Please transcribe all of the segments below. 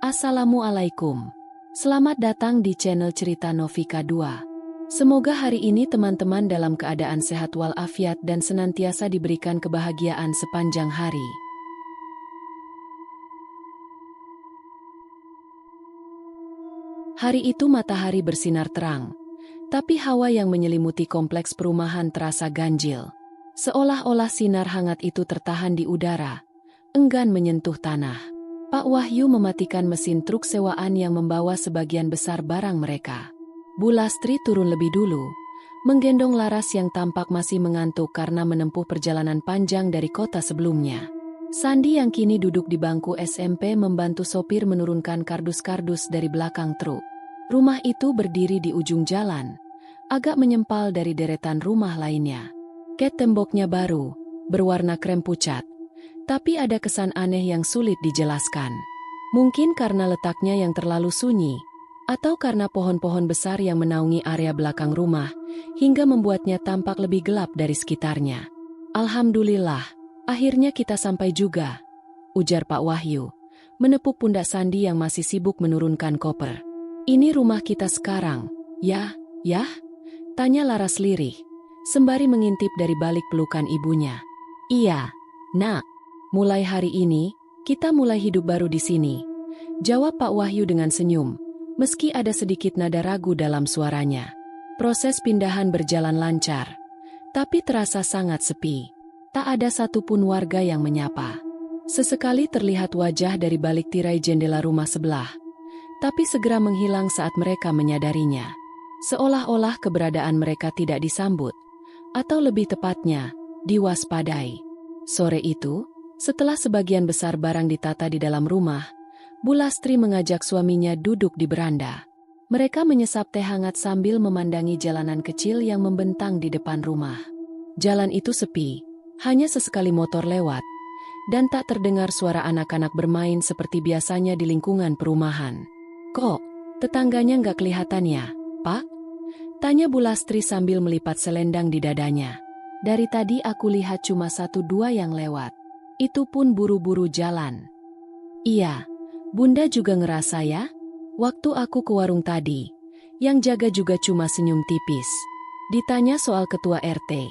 Assalamualaikum. Selamat datang di channel Cerita Novika 2. Semoga hari ini teman-teman dalam keadaan sehat walafiat dan senantiasa diberikan kebahagiaan sepanjang hari. Hari itu matahari bersinar terang, tapi hawa yang menyelimuti kompleks perumahan terasa ganjil. Seolah-olah sinar hangat itu tertahan di udara, enggan menyentuh tanah. Pak Wahyu mematikan mesin truk sewaan yang membawa sebagian besar barang mereka. Bu Lastri turun lebih dulu, menggendong Laras yang tampak masih mengantuk karena menempuh perjalanan panjang dari kota sebelumnya. Sandi yang kini duduk di bangku SMP membantu sopir menurunkan kardus-kardus dari belakang truk. Rumah itu berdiri di ujung jalan, agak menyempal dari deretan rumah lainnya. Ket temboknya baru, berwarna krem pucat. Tapi ada kesan aneh yang sulit dijelaskan. Mungkin karena letaknya yang terlalu sunyi, atau karena pohon-pohon besar yang menaungi area belakang rumah, hingga membuatnya tampak lebih gelap dari sekitarnya. Alhamdulillah, akhirnya kita sampai juga, ujar Pak Wahyu, menepuk pundak Sandi yang masih sibuk menurunkan koper. Ini rumah kita sekarang, ya? Tanya Laras lirih, sembari mengintip dari balik pelukan ibunya. Iya, Nak. Mulai hari ini, kita mulai hidup baru di sini, jawab Pak Wahyu dengan senyum, meski ada sedikit nada ragu dalam suaranya. Proses pindahan berjalan lancar, tapi terasa sangat sepi. Tak ada satupun warga yang menyapa. Sesekali terlihat wajah dari balik tirai jendela rumah sebelah, tapi segera menghilang saat mereka menyadarinya. Seolah-olah keberadaan mereka tidak disambut, atau lebih tepatnya, diwaspadai. Sore itu, setelah sebagian besar barang ditata di dalam rumah, Bu Lastri mengajak suaminya duduk di beranda. Mereka menyesap teh hangat sambil memandangi jalanan kecil yang membentang di depan rumah. Jalan itu sepi, hanya sesekali motor lewat, dan tak terdengar suara anak-anak bermain seperti biasanya di lingkungan perumahan. Kok, tetangganya nggak kelihatan ya, Pak? Tanya Bu Lastri sambil melipat selendang di dadanya. Dari tadi aku lihat cuma 1-2 yang lewat. Itu pun buru-buru jalan. Iya, Bunda juga ngerasa ya? Waktu aku ke warung tadi, yang jaga juga cuma senyum tipis. Ditanya soal ketua RT,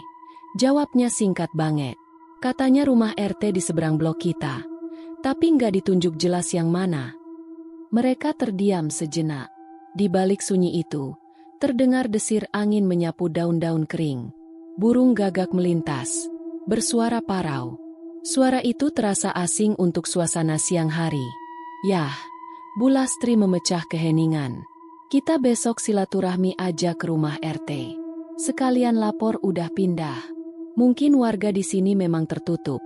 jawabnya singkat banget. Katanya rumah RT di seberang blok kita, tapi nggak ditunjuk jelas yang mana. Mereka terdiam sejenak. Di balik sunyi itu, terdengar desir angin menyapu daun-daun kering. Burung gagak melintas, bersuara parau. Suara itu terasa asing untuk suasana siang hari. Yah, Bu Lastri memecah keheningan. Kita besok silaturahmi aja ke rumah RT. Sekalian lapor udah pindah. Mungkin warga di sini memang tertutup,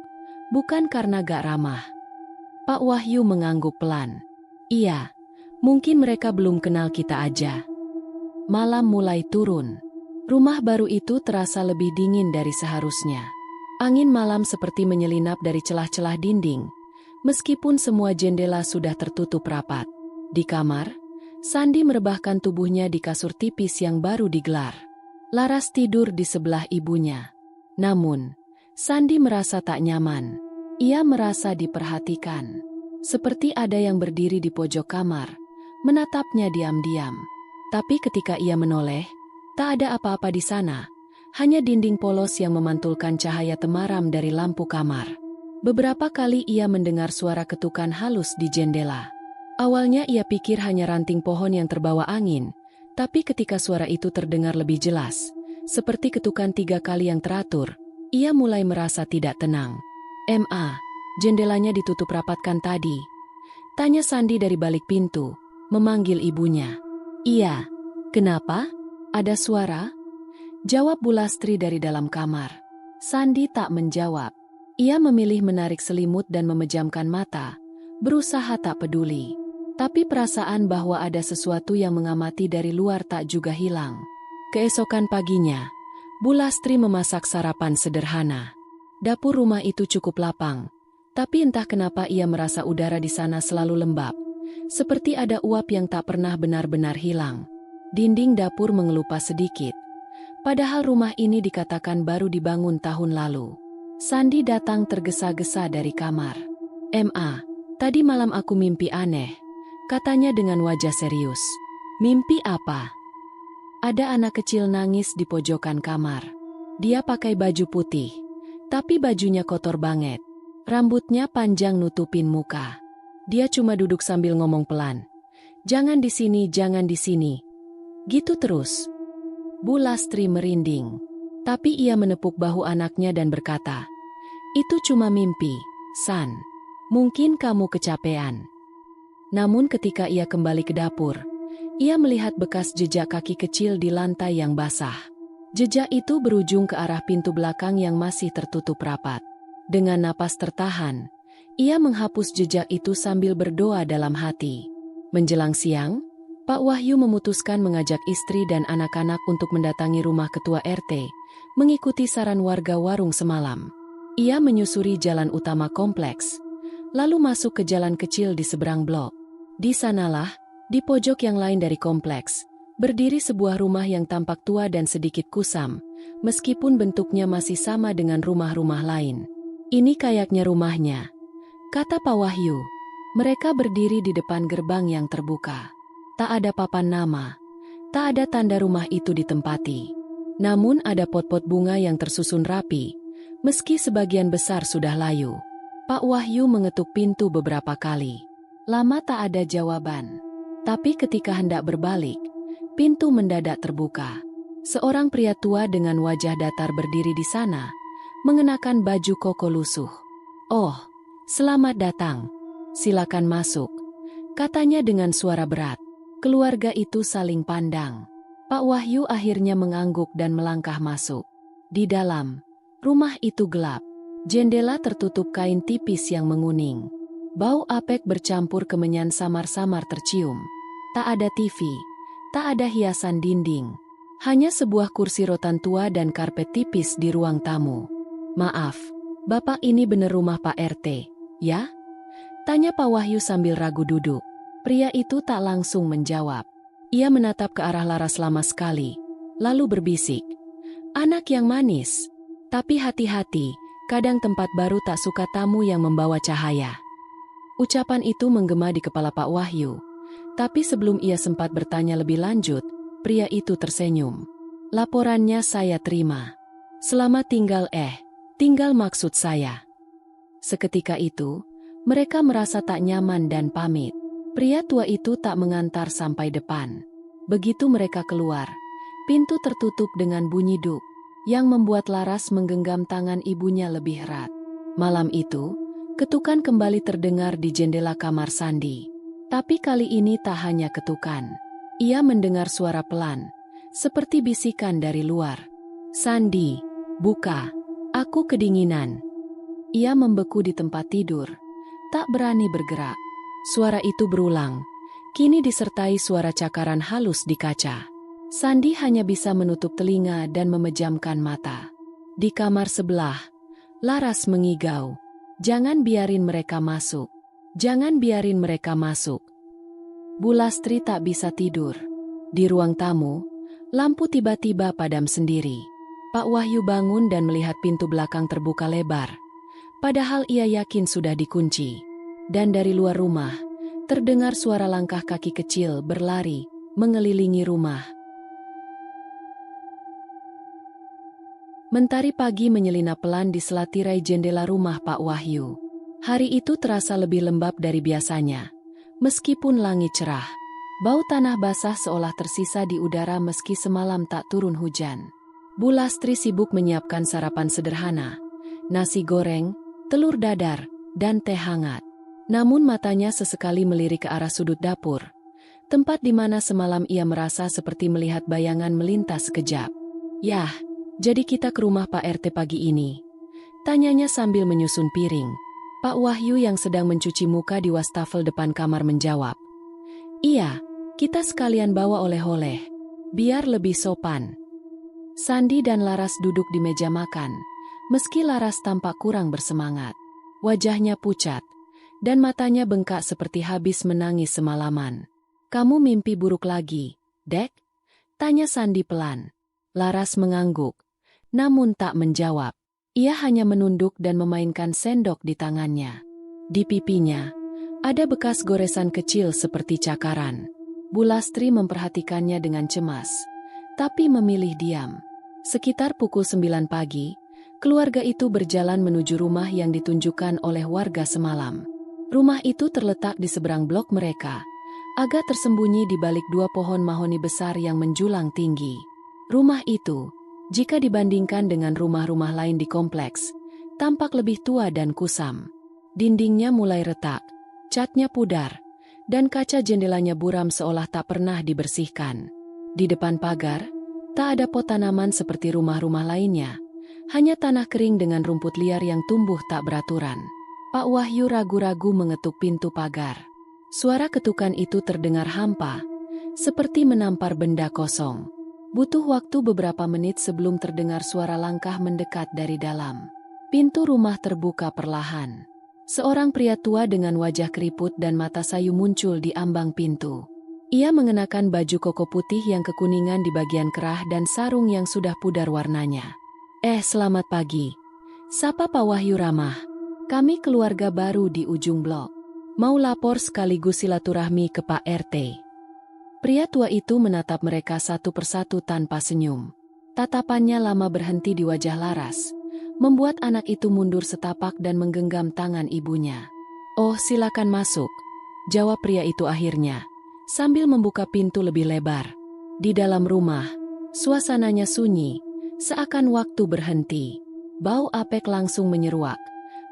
bukan karena gak ramah. Pak Wahyu mengangguk pelan. Iya, mungkin mereka belum kenal kita aja. Malam mulai turun. Rumah baru itu terasa lebih dingin dari seharusnya. Angin malam seperti menyelinap dari celah-celah dinding, meskipun semua jendela sudah tertutup rapat. Di kamar, Sandi merebahkan tubuhnya di kasur tipis yang baru digelar. Laras tidur di sebelah ibunya. Namun, Sandi merasa tak nyaman. Ia merasa diperhatikan. Seperti ada yang berdiri di pojok kamar, menatapnya diam-diam. Tapi ketika ia menoleh, tak ada apa-apa di sana. Hanya dinding polos yang memantulkan cahaya temaram dari lampu kamar. Beberapa kali ia mendengar suara ketukan halus di jendela. Awalnya ia pikir hanya ranting pohon yang terbawa angin, tapi ketika suara itu terdengar lebih jelas, seperti ketukan 3 kali yang teratur, ia mulai merasa tidak tenang. Jendelanya ditutup rapatkan tadi? Tanya Sandi dari balik pintu, memanggil ibunya. Iya, kenapa? Ada suara? Jawab Bu Lastri dari dalam kamar. Sandi tak menjawab. Ia memilih menarik selimut dan memejamkan mata, berusaha tak peduli. Tapi perasaan bahwa ada sesuatu yang mengamati dari luar tak juga hilang. Keesokan paginya, Bu Lastri memasak sarapan sederhana. Dapur rumah itu cukup lapang, tapi entah kenapa ia merasa udara di sana selalu lembab, seperti ada uap yang tak pernah benar-benar hilang. Dinding dapur mengelupas sedikit. Padahal rumah ini dikatakan baru dibangun tahun lalu. Sandi datang tergesa-gesa dari kamar. Tadi malam aku mimpi aneh. katanya dengan wajah serius. Mimpi apa? Ada anak kecil nangis di pojokan kamar. Dia pakai baju putih, tapi bajunya kotor banget. Rambutnya panjang nutupin muka. Dia cuma duduk sambil ngomong pelan. Jangan di sini, jangan di sini. Gitu terus. Bu Lastri merinding. Tapi ia menepuk bahu anaknya dan berkata, itu cuma mimpi, San. Mungkin kamu kecapean. Namun ketika ia kembali ke dapur, ia melihat bekas jejak kaki kecil di lantai yang basah. Jejak itu berujung ke arah pintu belakang yang masih tertutup rapat. Dengan napas tertahan, ia menghapus jejak itu sambil berdoa dalam hati. Menjelang siang, Pak Wahyu memutuskan mengajak istri dan anak-anak untuk mendatangi rumah ketua RT, mengikuti saran warga warung semalam. Ia menyusuri jalan utama kompleks, lalu masuk ke jalan kecil di seberang blok. Di sanalah, di pojok yang lain dari kompleks, berdiri sebuah rumah yang tampak tua dan sedikit kusam, meskipun bentuknya masih sama dengan rumah-rumah lain. Ini kayaknya rumahnya, kata Pak Wahyu. Mereka berdiri di depan gerbang yang terbuka. Tak ada papan nama, tak ada tanda rumah itu ditempati. Namun ada pot-pot bunga yang tersusun rapi, meski sebagian besar sudah layu. Pak Wahyu mengetuk pintu beberapa kali. Lama tak ada jawaban. Tapi ketika hendak berbalik, pintu mendadak terbuka. Seorang pria tua dengan wajah datar berdiri di sana, mengenakan baju koko lusuh. Oh, selamat datang. Silakan masuk, katanya dengan suara berat. Keluarga itu saling pandang. Pak Wahyu akhirnya mengangguk dan melangkah masuk. Di dalam, rumah itu gelap. Jendela tertutup kain tipis yang menguning. Bau apek bercampur kemenyan samar-samar tercium. Tak ada TV, tak ada hiasan dinding. Hanya sebuah kursi rotan tua dan karpet tipis di ruang tamu. Maaf, Bapak, ini bener rumah Pak RT, ya? Tanya Pak Wahyu sambil ragu duduk. Pria itu tak langsung menjawab. Ia menatap ke arah Laras lama sekali, lalu berbisik. Anak yang manis. Tapi hati-hati, kadang tempat baru tak suka tamu yang membawa cahaya. Ucapan itu menggema di kepala Pak Wahyu. Tapi sebelum ia sempat bertanya lebih lanjut, pria itu tersenyum. Laporannya saya terima. Selamat tinggal tinggal maksud saya. Seketika itu, mereka merasa tak nyaman dan pamit. Pria tua itu tak mengantar sampai depan. Begitu mereka keluar, pintu tertutup dengan bunyi duk, yang membuat Laras menggenggam tangan ibunya lebih erat. Malam itu, ketukan kembali terdengar di jendela kamar Sandi. Tapi kali ini tak hanya ketukan. Ia mendengar suara pelan, seperti bisikan dari luar. Sandi, buka. Aku kedinginan. Ia membeku di tempat tidur, tak berani bergerak. Suara itu berulang, kini disertai suara cakaran halus di kaca. Sandi hanya bisa menutup telinga dan memejamkan mata. Di kamar sebelah, Laras mengigau. Jangan biarin mereka masuk. Jangan biarin mereka masuk. Bu Lastri tak bisa tidur. Di ruang tamu, lampu tiba-tiba padam sendiri. Pak Wahyu bangun dan melihat pintu belakang terbuka lebar. Padahal ia yakin sudah dikunci. Dan dari luar rumah, terdengar suara langkah kaki kecil berlari, mengelilingi rumah. Mentari pagi menyelinap pelan di selatirai jendela rumah Pak Wahyu. Hari itu terasa lebih lembab dari biasanya. Meskipun langit cerah, bau tanah basah seolah tersisa di udara meski semalam tak turun hujan. Bu Lastri sibuk menyiapkan sarapan sederhana, nasi goreng, telur dadar, dan teh hangat. Namun matanya sesekali melirik ke arah sudut dapur, tempat di mana semalam ia merasa seperti melihat bayangan melintas sekejap. Yah, jadi kita ke rumah Pak RT pagi ini? Tanyanya sambil menyusun piring. Pak Wahyu yang sedang mencuci muka di wastafel depan kamar menjawab. Iya, kita sekalian bawa oleh-oleh, biar lebih sopan. Sandi dan Laras duduk di meja makan, meski Laras tampak kurang bersemangat. Wajahnya pucat, dan matanya bengkak seperti habis menangis semalaman. Kamu mimpi buruk lagi, Dek? Tanya Sandi pelan. Laras mengangguk, namun tak menjawab. Ia hanya menunduk dan memainkan sendok di tangannya. Di pipinya, Ada bekas goresan kecil seperti cakaran. Bu Lastri memperhatikannya dengan cemas, tapi memilih diam. Sekitar pukul 9 pagi, keluarga itu berjalan menuju rumah yang ditunjukkan oleh warga semalam. Rumah itu terletak di seberang blok mereka, agak tersembunyi di balik 2 pohon mahoni besar yang menjulang tinggi. Rumah itu, jika dibandingkan dengan rumah-rumah lain di kompleks, tampak lebih tua dan kusam. Dindingnya mulai retak, catnya pudar, dan kaca jendelanya buram seolah tak pernah dibersihkan. Di depan pagar, tak ada pot tanaman seperti rumah-rumah lainnya, hanya tanah kering dengan rumput liar yang tumbuh tak beraturan. Pak Wahyu ragu-ragu mengetuk pintu pagar. Suara ketukan itu terdengar hampa, seperti menampar benda kosong. Butuh waktu beberapa menit sebelum terdengar suara langkah mendekat dari dalam. Pintu rumah terbuka perlahan. Seorang pria tua dengan wajah keriput dan mata sayu muncul di ambang pintu. Ia mengenakan baju koko putih yang kekuningan di bagian kerah dan sarung yang sudah pudar warnanya. Selamat pagi. Sapa Pak Wahyu ramah. Kami keluarga baru di ujung blok. Mau lapor sekaligus silaturahmi ke Pak RT. Pria tua itu menatap mereka satu persatu tanpa senyum. Tatapannya lama berhenti di wajah Laras, membuat anak itu mundur setapak dan menggenggam tangan ibunya. "Oh, silakan masuk," jawab pria itu akhirnya, sambil membuka pintu lebih lebar. Di dalam rumah, suasananya sunyi, seakan waktu berhenti. Bau apek langsung menyeruak,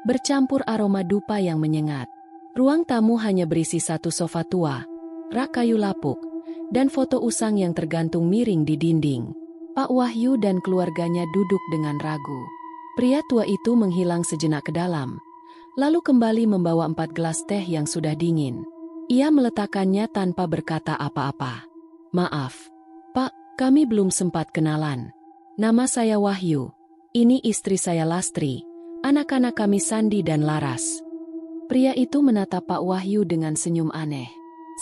bercampur aroma dupa yang menyengat. Ruang tamu hanya berisi satu sofa tua, rak kayu lapuk, dan foto usang yang tergantung miring di dinding. Pak Wahyu dan keluarganya duduk dengan ragu. Pria tua itu menghilang sejenak ke dalam, lalu kembali membawa 4 gelas teh yang sudah dingin. Ia meletakkannya tanpa berkata apa-apa. "Maaf, Pak, kami belum sempat kenalan. Nama saya Wahyu. Ini istri saya Lastri, anak-anak kami Sandi dan Laras." Pria itu menatap Pak Wahyu dengan senyum aneh.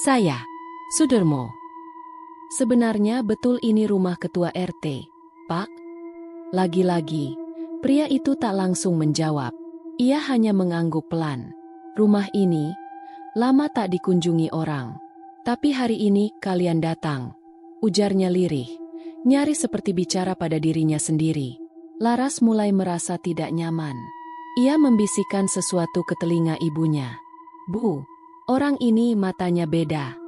"Saya, Sudermo. Sebenarnya betul ini rumah ketua RT, Pak?" Lagi-lagi, pria itu tak langsung menjawab. Ia hanya mengangguk pelan. "Rumah ini lama tak dikunjungi orang. Tapi hari ini kalian datang," ujarnya lirih, nyaris seperti bicara pada dirinya sendiri. Laras mulai merasa tidak nyaman. Ia membisikkan sesuatu ke telinga ibunya. "Bu, orang ini matanya beda."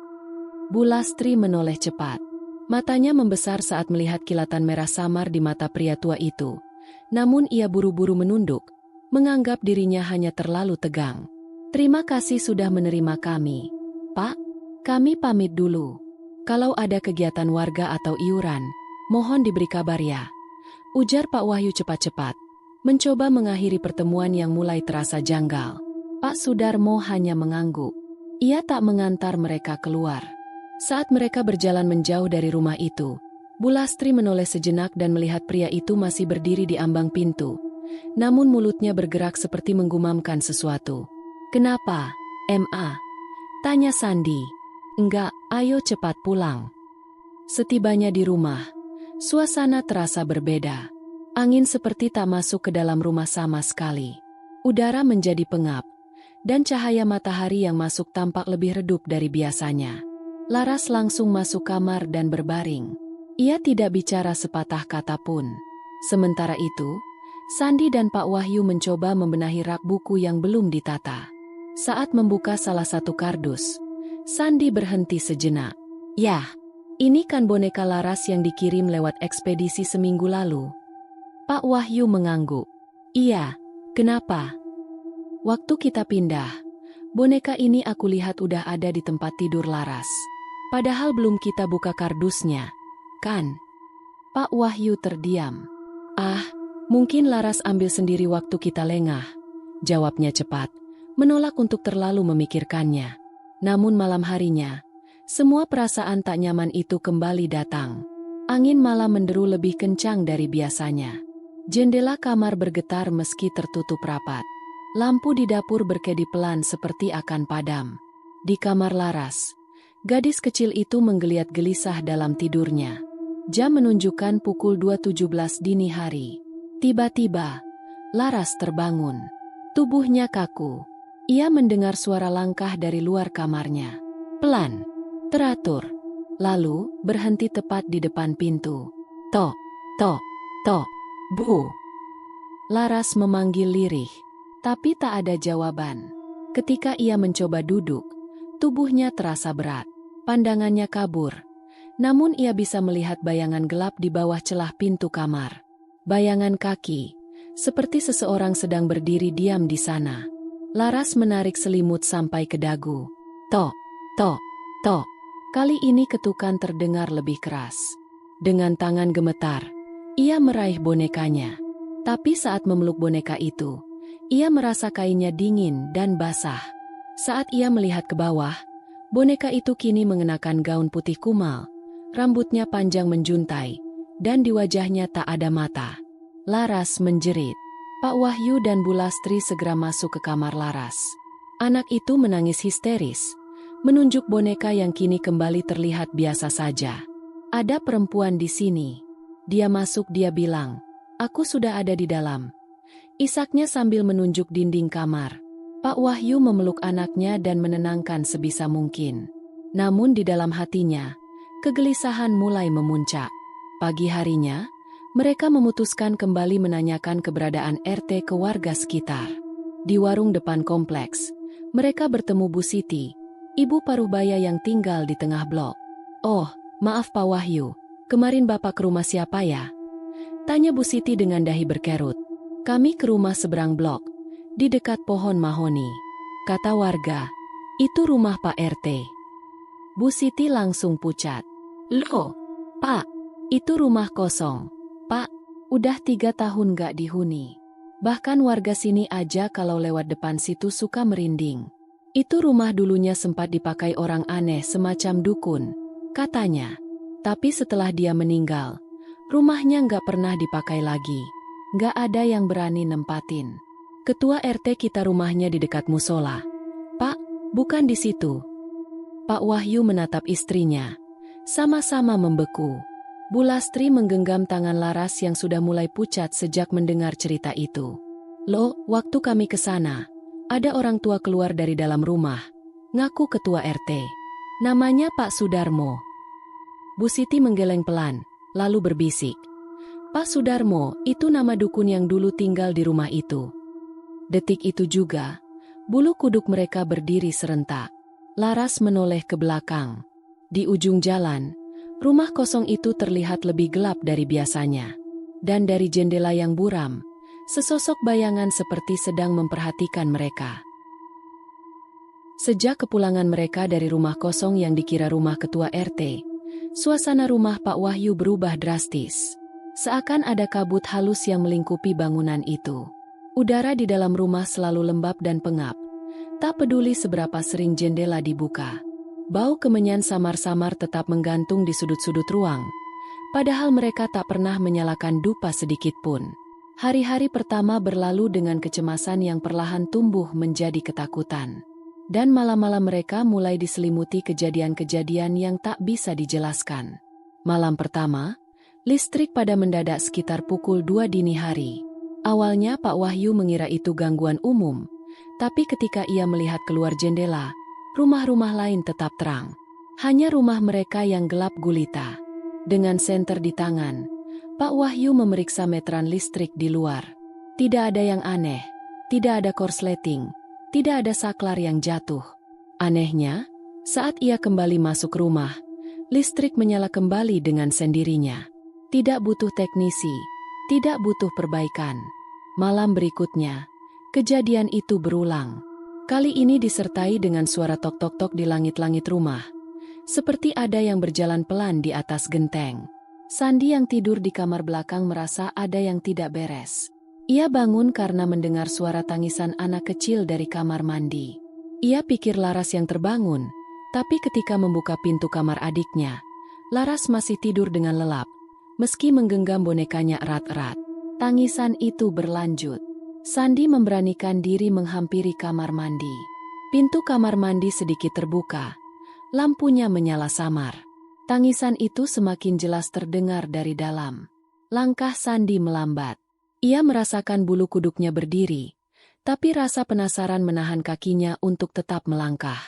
Bu Lastri menoleh cepat. Matanya membesar saat melihat kilatan merah samar di mata pria tua itu. Namun ia buru-buru menunduk, menganggap dirinya hanya terlalu tegang. "Terima kasih sudah menerima kami, Pak. Kami pamit dulu. Kalau ada kegiatan warga atau iuran, mohon diberi kabar ya," ujar Pak Wahyu cepat-cepat, mencoba mengakhiri pertemuan yang mulai terasa janggal. Pak Sudarmo hanya mengangguk. Ia tak mengantar mereka keluar. Saat mereka berjalan menjauh dari rumah itu, Bu Lastri menoleh sejenak dan melihat pria itu masih berdiri di ambang pintu. Namun mulutnya bergerak seperti menggumamkan sesuatu. "Kenapa, Ma?" tanya Sandi. "Enggak, ayo cepat pulang." Setibanya di rumah, suasana terasa berbeda. Angin seperti tak masuk ke dalam rumah sama sekali. Udara menjadi pengap, dan cahaya matahari yang masuk tampak lebih redup dari biasanya. Laras langsung masuk kamar dan berbaring. Ia tidak bicara sepatah kata pun. Sementara itu, Sandi dan Pak Wahyu mencoba membenahi rak buku yang belum ditata. Saat membuka salah satu kardus, Sandi berhenti sejenak. "Yah, ini kan boneka Laras yang dikirim lewat ekspedisi seminggu lalu." Pak Wahyu mengangguk. "Iya, kenapa?" "Waktu kita pindah, boneka ini aku lihat udah ada di tempat tidur Laras. Padahal belum kita buka kardusnya, kan?" Pak Wahyu terdiam. "Ah, mungkin Laras ambil sendiri waktu kita lengah," jawabnya cepat, menolak untuk terlalu memikirkannya. Namun malam harinya, semua perasaan tak nyaman itu kembali datang. Angin malam menderu lebih kencang dari biasanya. Jendela kamar bergetar meski tertutup rapat. Lampu di dapur berkedip pelan seperti akan padam. Di kamar Laras, gadis kecil itu menggeliat gelisah dalam tidurnya. Jam menunjukkan pukul 2.17 dini hari. Tiba-tiba, Laras terbangun. Tubuhnya kaku. Ia mendengar suara langkah dari luar kamarnya. Pelan, teratur, lalu berhenti tepat di depan pintu. Tok, tok, tok, bu. Laras memanggil lirih, tapi tak ada jawaban. Ketika ia mencoba duduk, tubuhnya terasa berat. Pandangannya kabur, namun ia bisa melihat bayangan gelap di bawah celah pintu kamar. Bayangan kaki, seperti seseorang sedang berdiri diam di sana. Laras menarik selimut sampai ke dagu. Tok, tok, tok. Kali ini ketukan terdengar lebih keras. Dengan tangan gemetar, ia meraih bonekanya. Tapi saat memeluk boneka itu, ia merasa kainnya dingin dan basah. Saat ia melihat ke bawah, boneka itu kini mengenakan gaun putih kumal, rambutnya panjang menjuntai, dan di wajahnya tak ada mata. Laras menjerit. Pak Wahyu dan Bu Lastri segera masuk ke kamar Laras. Anak itu menangis histeris, menunjuk boneka yang kini kembali terlihat biasa saja. Ada perempuan di sini. Dia masuk, dia bilang, "Aku sudah ada di dalam." Isaknya sambil menunjuk dinding kamar. Pak Wahyu memeluk anaknya dan menenangkan sebisa mungkin. Namun di dalam hatinya, kegelisahan mulai memuncak. Pagi harinya, mereka memutuskan kembali menanyakan keberadaan RT ke warga sekitar. Di warung depan kompleks, mereka bertemu Bu Siti, ibu paruhbaya yang tinggal di tengah blok. "Oh, maaf Pak Wahyu, kemarin Bapak ke rumah siapa ya?" tanya Bu Siti dengan dahi berkerut. "Kami ke rumah seberang blok, di dekat pohon mahoni," kata warga. "Itu rumah Pak RT." Bu Siti langsung pucat. "Loh, Pak, itu rumah kosong. Pak, udah 3 tahun gak dihuni. Bahkan warga sini aja kalau lewat depan situ suka merinding. Itu rumah dulunya sempat dipakai orang aneh semacam dukun, katanya. Tapi setelah dia meninggal, rumahnya gak pernah dipakai lagi. Gak ada yang berani nempatin. Ketua RT kita rumahnya di dekat musola." "Pak, bukan di situ." Pak Wahyu menatap istrinya. Sama-sama membeku. Bu Lastri menggenggam tangan Laras yang sudah mulai pucat sejak mendengar cerita itu. "Loh, waktu kami ke sana, ada orang tua keluar dari dalam rumah," ngaku ketua RT. "Namanya Pak Sudarmo." Bu Siti menggeleng pelan, lalu berbisik. "Pak Sudarmo, itu nama dukun yang dulu tinggal di rumah itu." Detik itu juga, bulu kuduk mereka berdiri serentak. Laras menoleh ke belakang. Di ujung jalan, rumah kosong itu terlihat lebih gelap dari biasanya. Dan dari jendela yang buram, sesosok bayangan seperti sedang memperhatikan mereka. Sejak kepulangan mereka dari rumah kosong yang dikira rumah ketua RT, suasana rumah Pak Wahyu berubah drastis. Seakan ada kabut halus yang melingkupi bangunan itu. Udara di dalam rumah selalu lembab dan pengap. Tak peduli seberapa sering jendela dibuka. Bau kemenyan samar-samar tetap menggantung di sudut-sudut ruang. Padahal mereka tak pernah menyalakan dupa sedikit pun. Hari-hari pertama berlalu dengan kecemasan yang perlahan tumbuh menjadi ketakutan. Dan malam-malam mereka mulai diselimuti kejadian-kejadian yang tak bisa dijelaskan. Malam pertama, listrik pada mendadak sekitar pukul 2 dini hari. Awalnya Pak Wahyu mengira itu gangguan umum, tapi ketika ia melihat keluar jendela, rumah-rumah lain tetap terang. Hanya rumah mereka yang gelap gulita. Dengan senter di tangan, Pak Wahyu memeriksa meteran listrik di luar. Tidak ada yang aneh, tidak ada korsleting, tidak ada saklar yang jatuh. Anehnya, saat ia kembali masuk rumah, listrik menyala kembali dengan sendirinya. Tidak butuh teknisi, tidak butuh perbaikan. Malam berikutnya, kejadian itu berulang. Kali ini disertai dengan suara tok-tok-tok di langit-langit rumah. Seperti ada yang berjalan pelan di atas genteng. Sandi yang tidur di kamar belakang merasa ada yang tidak beres. Ia bangun karena mendengar suara tangisan anak kecil dari kamar mandi. Ia pikir Laras yang terbangun, tapi ketika membuka pintu kamar adiknya, Laras masih tidur dengan lelap, meski menggenggam bonekanya erat-erat. Tangisan itu berlanjut. Sandi memberanikan diri menghampiri kamar mandi. Pintu kamar mandi sedikit terbuka. Lampunya menyala samar. Tangisan itu semakin jelas terdengar dari dalam. Langkah Sandi melambat. Ia merasakan bulu kuduknya berdiri, Tapi rasa penasaran menahan kakinya untuk tetap melangkah.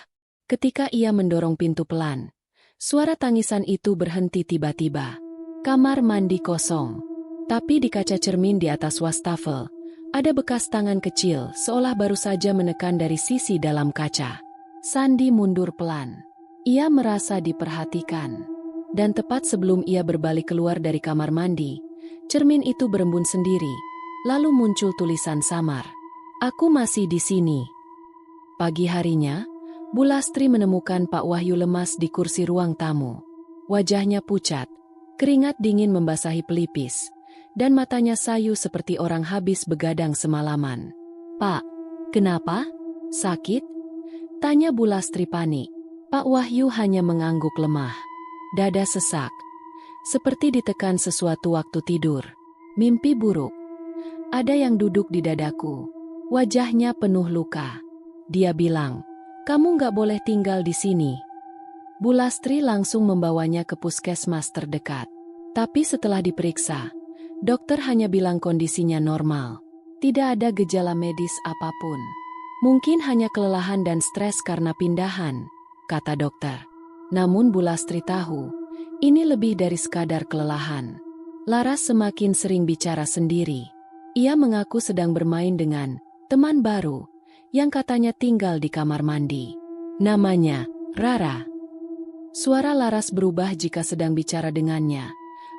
Ketika ia mendorong pintu pelan, suara tangisan itu berhenti tiba-tiba. Kamar mandi kosong. Tapi di kaca cermin di atas wastafel, ada bekas tangan kecil seolah baru saja menekan dari sisi dalam kaca. Sandi mundur pelan. Ia merasa diperhatikan. Dan tepat sebelum ia berbalik keluar dari kamar mandi, cermin itu berembun sendiri. Lalu muncul tulisan samar. "Aku masih di sini." Pagi harinya, Bu Lastri menemukan Pak Wahyu lemas di kursi ruang tamu. Wajahnya pucat, keringat dingin membasahi pelipis, dan matanya sayu seperti orang habis begadang semalaman. "Pak, kenapa? Sakit?" tanya Bu Lastri panik. Pak Wahyu hanya mengangguk lemah. Dada sesak, seperti ditekan sesuatu waktu tidur. "Mimpi buruk. Ada yang duduk di dadaku. Wajahnya penuh luka. Dia bilang, 'Kamu nggak boleh tinggal di sini.'" Bu Lastri langsung membawanya ke puskesmas terdekat. Tapi setelah diperiksa, dokter hanya bilang kondisinya normal. Tidak ada gejala medis apapun. "Mungkin hanya kelelahan dan stres karena pindahan," kata dokter. Namun Bu Lastri tahu, ini lebih dari sekadar kelelahan. Laras semakin sering bicara sendiri. Ia mengaku sedang bermain dengan teman baru, yang katanya tinggal di kamar mandi. Namanya Rara. Suara Laras berubah jika sedang bicara dengannya,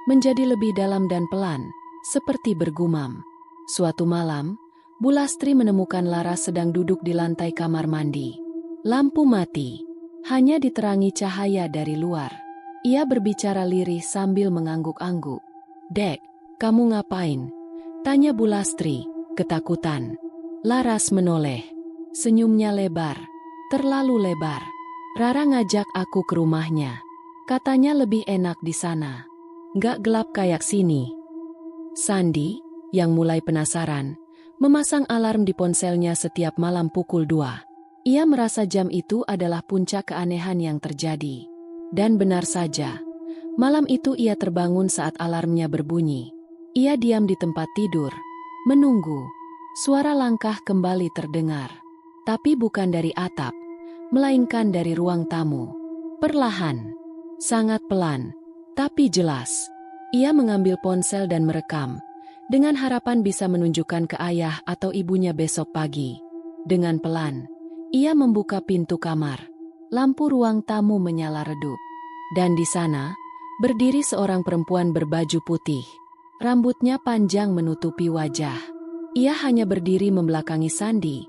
menjadi lebih dalam dan pelan, seperti bergumam. Suatu malam, Bu Lastri menemukan Laras sedang duduk di lantai kamar mandi. Lampu mati, hanya diterangi cahaya dari luar. Ia berbicara lirih sambil mengangguk-angguk. "Dek, kamu ngapain?" tanya Bu Lastri, ketakutan. Laras menoleh. Senyumnya lebar, terlalu lebar. "Rara ngajak aku ke rumahnya. Katanya lebih enak di sana. Nggak gelap kayak sini." Sandi, yang mulai penasaran, memasang alarm di ponselnya setiap malam pukul 2. Ia merasa jam itu adalah puncak keanehan yang terjadi. Dan benar saja, malam itu ia terbangun saat alarmnya berbunyi. Ia diam di tempat tidur, menunggu. Suara langkah kembali terdengar. Tapi bukan dari atap, melainkan dari ruang tamu. Perlahan, sangat pelan, tapi jelas. Ia mengambil ponsel dan merekam, dengan harapan bisa menunjukkan ke ayah atau ibunya besok pagi. Dengan pelan, ia membuka pintu kamar. Lampu ruang tamu menyala redup. Dan di sana, berdiri seorang perempuan berbaju putih. Rambutnya panjang menutupi wajah. Ia hanya berdiri membelakangi Sandi,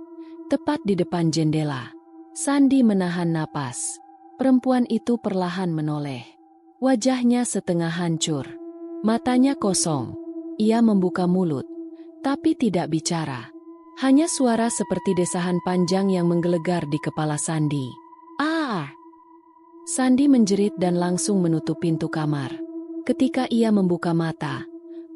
tepat di depan jendela. Sandi menahan napas. Perempuan itu perlahan menoleh. Wajahnya setengah hancur. Matanya kosong. Ia membuka mulut, tapi tidak bicara. Hanya suara seperti desahan panjang yang menggelegar di kepala Sandi. "Ah!" Sandi menjerit dan langsung menutup pintu kamar. Ketika ia membuka mata,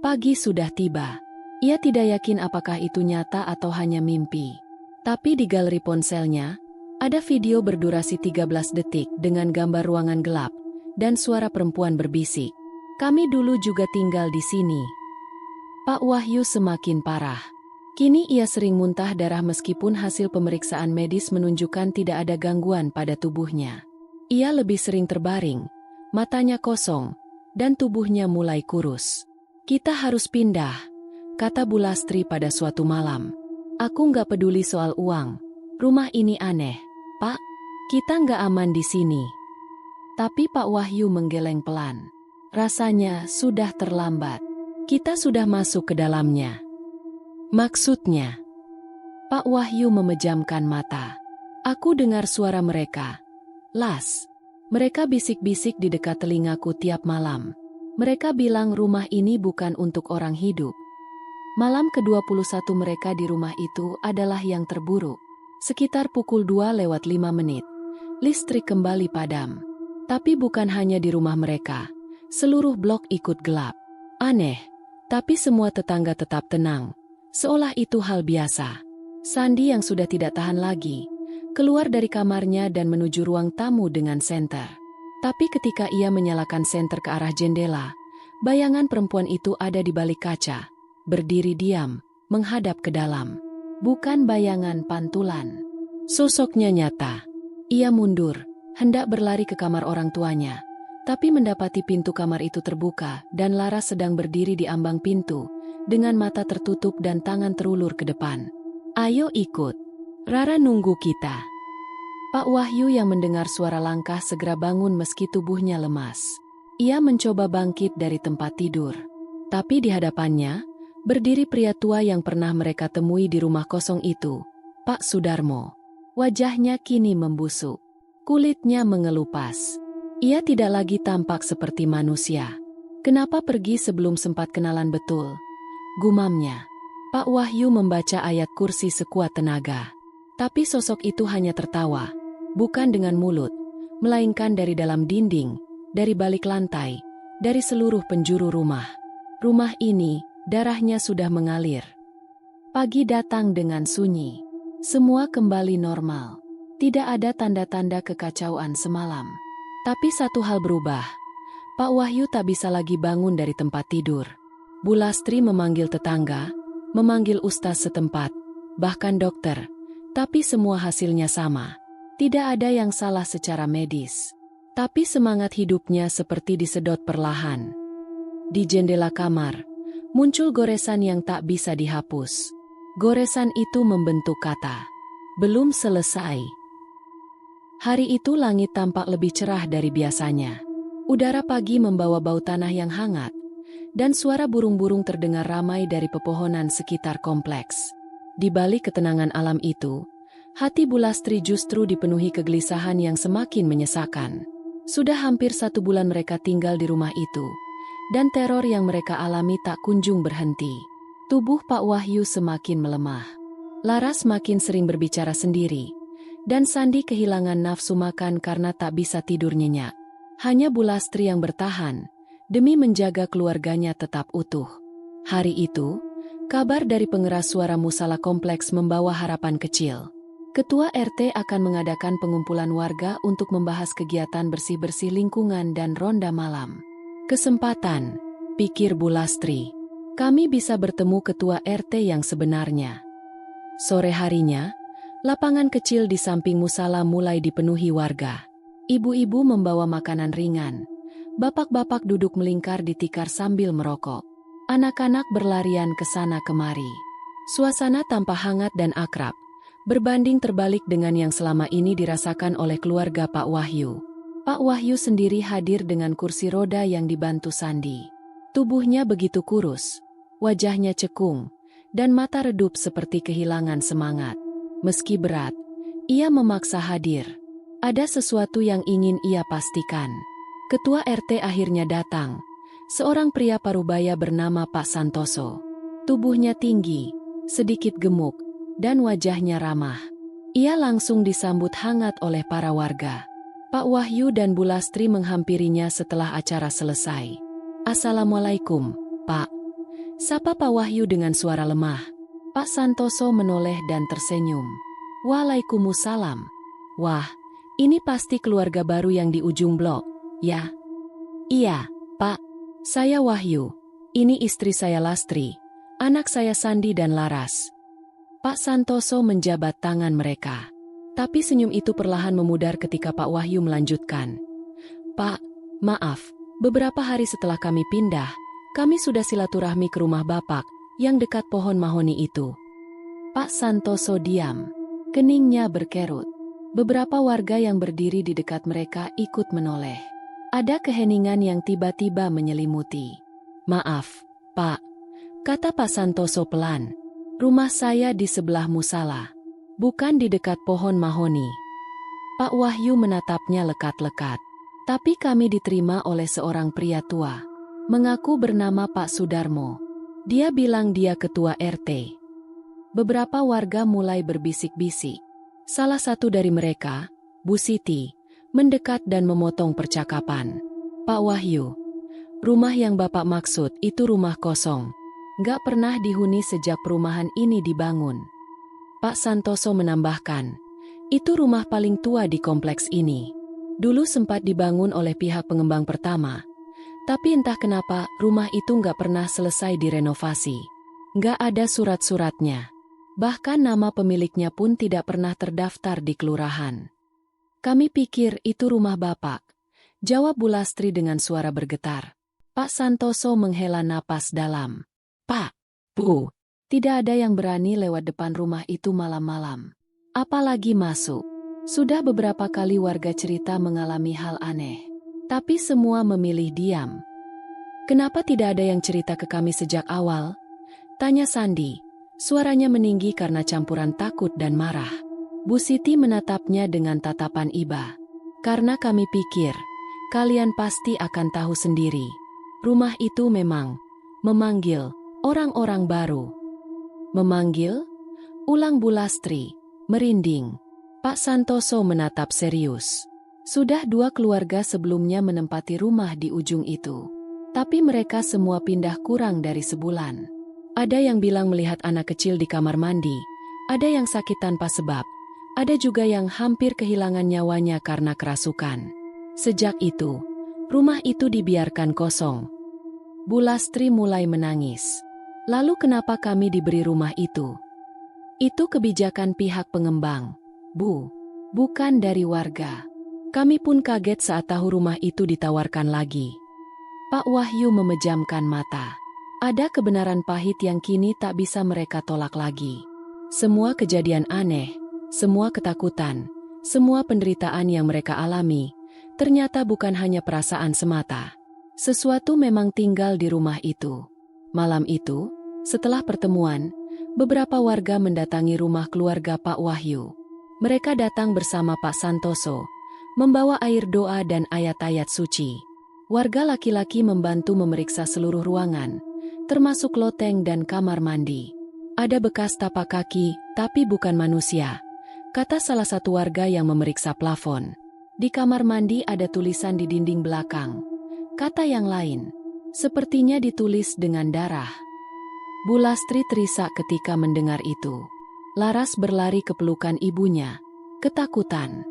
pagi sudah tiba. Ia tidak yakin apakah itu nyata atau hanya mimpi. Tapi di galeri ponselnya, ada video berdurasi 13 detik dengan gambar ruangan gelap dan suara perempuan berbisik. "Kami dulu juga tinggal di sini." Pak Wahyu semakin parah. Kini ia sering muntah darah meskipun hasil pemeriksaan medis menunjukkan tidak ada gangguan pada tubuhnya. Ia lebih sering terbaring, matanya kosong, dan tubuhnya mulai kurus. "Kita harus pindah," kata Bu Lastri pada suatu malam. "Aku nggak peduli soal uang. Rumah ini aneh, Pak. Kita nggak aman di sini." Tapi Pak Wahyu menggeleng pelan. "Rasanya sudah terlambat. Kita sudah masuk ke dalamnya." "Maksudnya?" Pak Wahyu memejamkan mata. "Aku dengar suara mereka. Las. Mereka bisik-bisik di dekat telingaku tiap malam. Mereka bilang rumah ini bukan untuk orang hidup." Malam ke-21 mereka di rumah itu adalah yang terburuk. Sekitar pukul 2:05, listrik kembali padam. Tapi bukan hanya di rumah mereka. Seluruh blok ikut gelap. Aneh, tapi semua tetangga tetap tenang. Seolah itu hal biasa. Sandi yang sudah tidak tahan lagi, keluar dari kamarnya dan menuju ruang tamu dengan senter. Tapi ketika ia menyalakan senter ke arah jendela, bayangan perempuan itu ada di balik kaca. Berdiri diam, menghadap ke dalam. bukan bayangan pantulan. Sosoknya nyata. Ia mundur, hendak berlari ke kamar orang tuanya, tapi mendapati pintu kamar itu terbuka dan Laras sedang berdiri di ambang pintu, dengan mata tertutup dan tangan terulur ke depan. "Ayo ikut. Rara nunggu kita." Pak Wahyu yang mendengar suara langkah segera bangun meski tubuhnya lemas. Ia mencoba bangkit dari tempat tidur. Tapi di hadapannya, berdiri pria tua yang pernah mereka temui di rumah kosong itu, Pak Sudarmo. Wajahnya kini membusuk. Kulitnya mengelupas. Ia tidak lagi tampak seperti manusia. "Kenapa pergi sebelum sempat kenalan betul?" gumamnya. Pak Wahyu membaca ayat kursi sekuat tenaga. Tapi sosok itu hanya tertawa. Bukan dengan mulut, melainkan dari dalam dinding, dari balik lantai, dari seluruh penjuru rumah. Rumah ini, darahnya sudah mengalir. Pagi datang dengan sunyi. Semua kembali normal. Tidak ada tanda-tanda kekacauan semalam. Tapi satu hal berubah. Pak Wahyu tak bisa lagi bangun dari tempat tidur. Bu Lastri memanggil tetangga, memanggil ustaz setempat, bahkan dokter. Tapi semua hasilnya sama. Tidak ada yang salah secara medis. Tapi semangat hidupnya seperti disedot perlahan. Di jendela kamar, muncul goresan yang tak bisa dihapus. Goresan itu membentuk kata, "Belum selesai." Hari itu langit tampak lebih cerah dari biasanya. Udara pagi membawa bau tanah yang hangat, dan suara burung-burung terdengar ramai dari pepohonan sekitar kompleks. Di balik ketenangan alam itu, hati Bu Lastri justru dipenuhi kegelisahan yang semakin menyesakan. Sudah hampir 1 bulan mereka tinggal di rumah itu, dan teror yang mereka alami tak kunjung berhenti. Tubuh Pak Wahyu semakin melemah. Laras makin sering berbicara sendiri, dan Sandi kehilangan nafsu makan karena tak bisa tidur nyenyak. Hanya Bu Lastri yang bertahan, demi menjaga keluarganya tetap utuh. Hari itu, kabar dari pengeras suara musala kompleks membawa harapan kecil. Ketua RT akan mengadakan pengumpulan warga untuk membahas kegiatan bersih-bersih lingkungan dan ronda malam. "Kesempatan," pikir Bu Lastri. "Kami bisa bertemu ketua RT yang sebenarnya." Sore harinya, lapangan kecil di samping musala mulai dipenuhi warga. Ibu-ibu membawa makanan ringan. Bapak-bapak duduk melingkar di tikar sambil merokok. Anak-anak berlarian ke sana kemari. Suasana tampak hangat dan akrab, berbanding terbalik dengan yang selama ini dirasakan oleh keluarga Pak Wahyu. Pak Wahyu sendiri hadir dengan kursi roda yang dibantu Sandi. Tubuhnya begitu kurus, wajahnya cekung, dan mata redup seperti kehilangan semangat. Meski berat, ia memaksa hadir. Ada sesuatu yang ingin ia pastikan. Ketua RT akhirnya datang. Seorang pria parubaya bernama Pak Santoso. Tubuhnya tinggi, sedikit gemuk, dan wajahnya ramah. Ia langsung disambut hangat oleh para warga. Pak Wahyu dan Bu Lastri menghampirinya setelah acara selesai. "Assalamualaikum, Pak," sapa Pak Wahyu dengan suara lemah. Pak Santoso menoleh dan tersenyum. "Waalaikumsalam. Wah, ini pasti keluarga baru yang di ujung blok, ya?" "Iya, Pak. Saya Wahyu. Ini istri saya Lastri, anak saya Sandi dan Laras." Pak Santoso menjabat tangan mereka. Tapi senyum itu perlahan memudar ketika Pak Wahyu melanjutkan. "Pak, maaf, beberapa hari setelah kami pindah, kami sudah silaturahmi ke rumah Bapak, yang dekat pohon mahoni itu." Pak Santoso diam. Keningnya berkerut. Beberapa warga yang berdiri di dekat mereka ikut menoleh. Ada keheningan yang tiba-tiba menyelimuti. "Maaf, Pak," kata Pak Santoso pelan. "Rumah saya di sebelah musala, bukan di dekat pohon mahoni." Pak Wahyu menatapnya lekat-lekat. "Tapi kami diterima oleh seorang pria tua, mengaku bernama Pak Sudarmo. Dia bilang dia ketua RT." Beberapa warga mulai berbisik-bisik. Salah satu dari mereka, Bu Siti, mendekat dan memotong percakapan. "Pak Wahyu, rumah yang Bapak maksud itu rumah kosong. Nggak pernah dihuni sejak perumahan ini dibangun." Pak Santoso menambahkan, "Itu rumah paling tua di kompleks ini. Dulu sempat dibangun oleh pihak pengembang pertama, tapi entah kenapa rumah itu nggak pernah selesai direnovasi. Nggak ada surat-suratnya. Bahkan nama pemiliknya pun tidak pernah terdaftar di kelurahan. Kami pikir itu rumah Bapak, jawab Bu Lastri dengan suara bergetar. Pak Santoso menghela napas dalam. Pak, Bu, tidak ada yang berani lewat depan rumah itu malam-malam. Apalagi masuk. Sudah beberapa kali warga cerita mengalami hal aneh. Tapi semua memilih diam. Kenapa tidak ada yang cerita ke kami sejak awal? Tanya Sandi. Suaranya meninggi karena campuran takut dan marah. Bu Siti menatapnya dengan tatapan iba. Karena kami pikir, kalian pasti akan tahu sendiri. Rumah itu memang memanggil orang-orang baru. Memanggil? Ulang Bu Lastri, merinding. Pak Santoso menatap serius. Sudah 2 keluarga sebelumnya menempati rumah di ujung itu. Tapi mereka semua pindah kurang dari sebulan. Ada yang bilang melihat anak kecil di kamar mandi, ada yang sakit tanpa sebab, ada juga yang hampir kehilangan nyawanya karena kerasukan. Sejak itu, rumah itu dibiarkan kosong. Bu Lastri mulai menangis. Lalu kenapa kami diberi rumah itu? Itu kebijakan pihak pengembang. Bu, bukan dari warga. Kami pun kaget saat tahu rumah itu ditawarkan lagi. Pak Wahyu memejamkan mata. Ada kebenaran pahit yang kini tak bisa mereka tolak lagi. Semua kejadian aneh, semua ketakutan, semua penderitaan yang mereka alami, ternyata bukan hanya perasaan semata. Sesuatu memang tinggal di rumah itu. Malam itu, setelah pertemuan, beberapa warga mendatangi rumah keluarga Pak Wahyu. Mereka datang bersama Pak Santoso, membawa air doa dan ayat-ayat suci. Warga laki-laki membantu memeriksa seluruh ruangan, termasuk loteng dan kamar mandi. Ada bekas tapak kaki, tapi bukan manusia, kata salah satu warga yang memeriksa plafon. Di kamar mandi ada tulisan di dinding belakang. Kata yang lain, sepertinya ditulis dengan darah. Bu Lastri terisak ketika mendengar itu. Laras berlari ke pelukan ibunya. Ketakutan.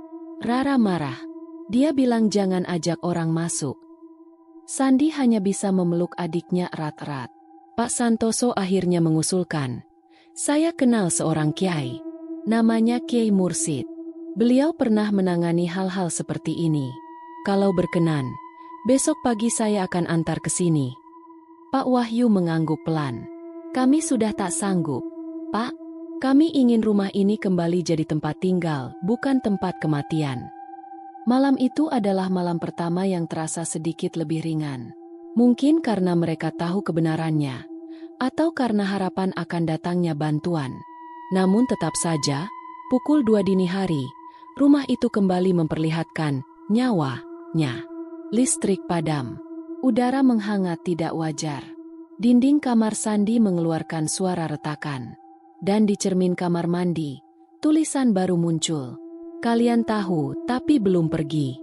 Rara marah. Dia bilang jangan ajak orang masuk. Sandi hanya bisa memeluk adiknya erat-erat. Pak Santoso akhirnya mengusulkan. Saya kenal seorang kiai. Namanya Kiai Mursid. Beliau pernah menangani hal-hal seperti ini. Kalau berkenan, besok pagi saya akan antar ke sini. Pak Wahyu mengangguk pelan. Kami sudah tak sanggup, Pak. Kami ingin rumah ini kembali jadi tempat tinggal, bukan tempat kematian. Malam itu adalah malam pertama yang terasa sedikit lebih ringan. Mungkin karena mereka tahu kebenarannya, atau karena harapan akan datangnya bantuan. Namun tetap saja, pukul 2 dini hari, rumah itu kembali memperlihatkan nyawanya. Listrik padam. Udara menghangat tidak wajar. Dinding kamar Sandi mengeluarkan suara retakan. Dan di cermin kamar mandi, tulisan baru muncul. Kalian tahu, tapi belum pergi.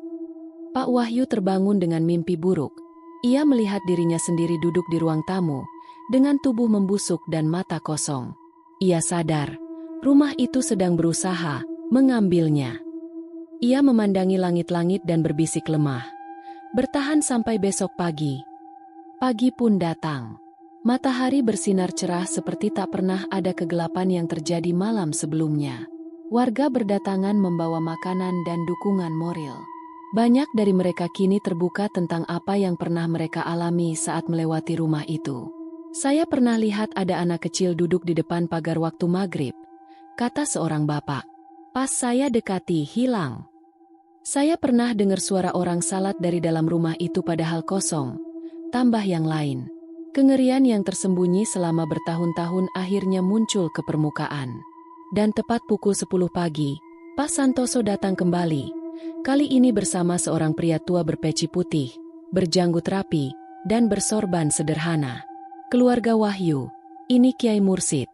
Pak Wahyu terbangun dengan mimpi buruk. Ia melihat dirinya sendiri duduk di ruang tamu, dengan tubuh membusuk dan mata kosong. Ia sadar, rumah itu sedang berusaha mengambilnya. Ia memandangi langit-langit dan berbisik lemah. Bertahan sampai besok pagi. Pagi pun datang. Matahari bersinar cerah seperti tak pernah ada kegelapan yang terjadi malam sebelumnya. Warga berdatangan membawa makanan dan dukungan moral. Banyak dari mereka kini terbuka tentang apa yang pernah mereka alami saat melewati rumah itu. Saya pernah lihat ada anak kecil duduk di depan pagar waktu maghrib, kata seorang bapak. Pas saya dekati, hilang. Saya pernah dengar suara orang salat dari dalam rumah itu padahal kosong. Tambah yang lain. Kengerian yang tersembunyi selama bertahun-tahun akhirnya muncul ke permukaan. Dan tepat pukul 10 pagi, Pak Santoso datang kembali. Kali ini bersama seorang pria tua berpeci putih, berjanggut rapi, dan bersorban sederhana. Keluarga Wahyu, ini Kiai Mursid,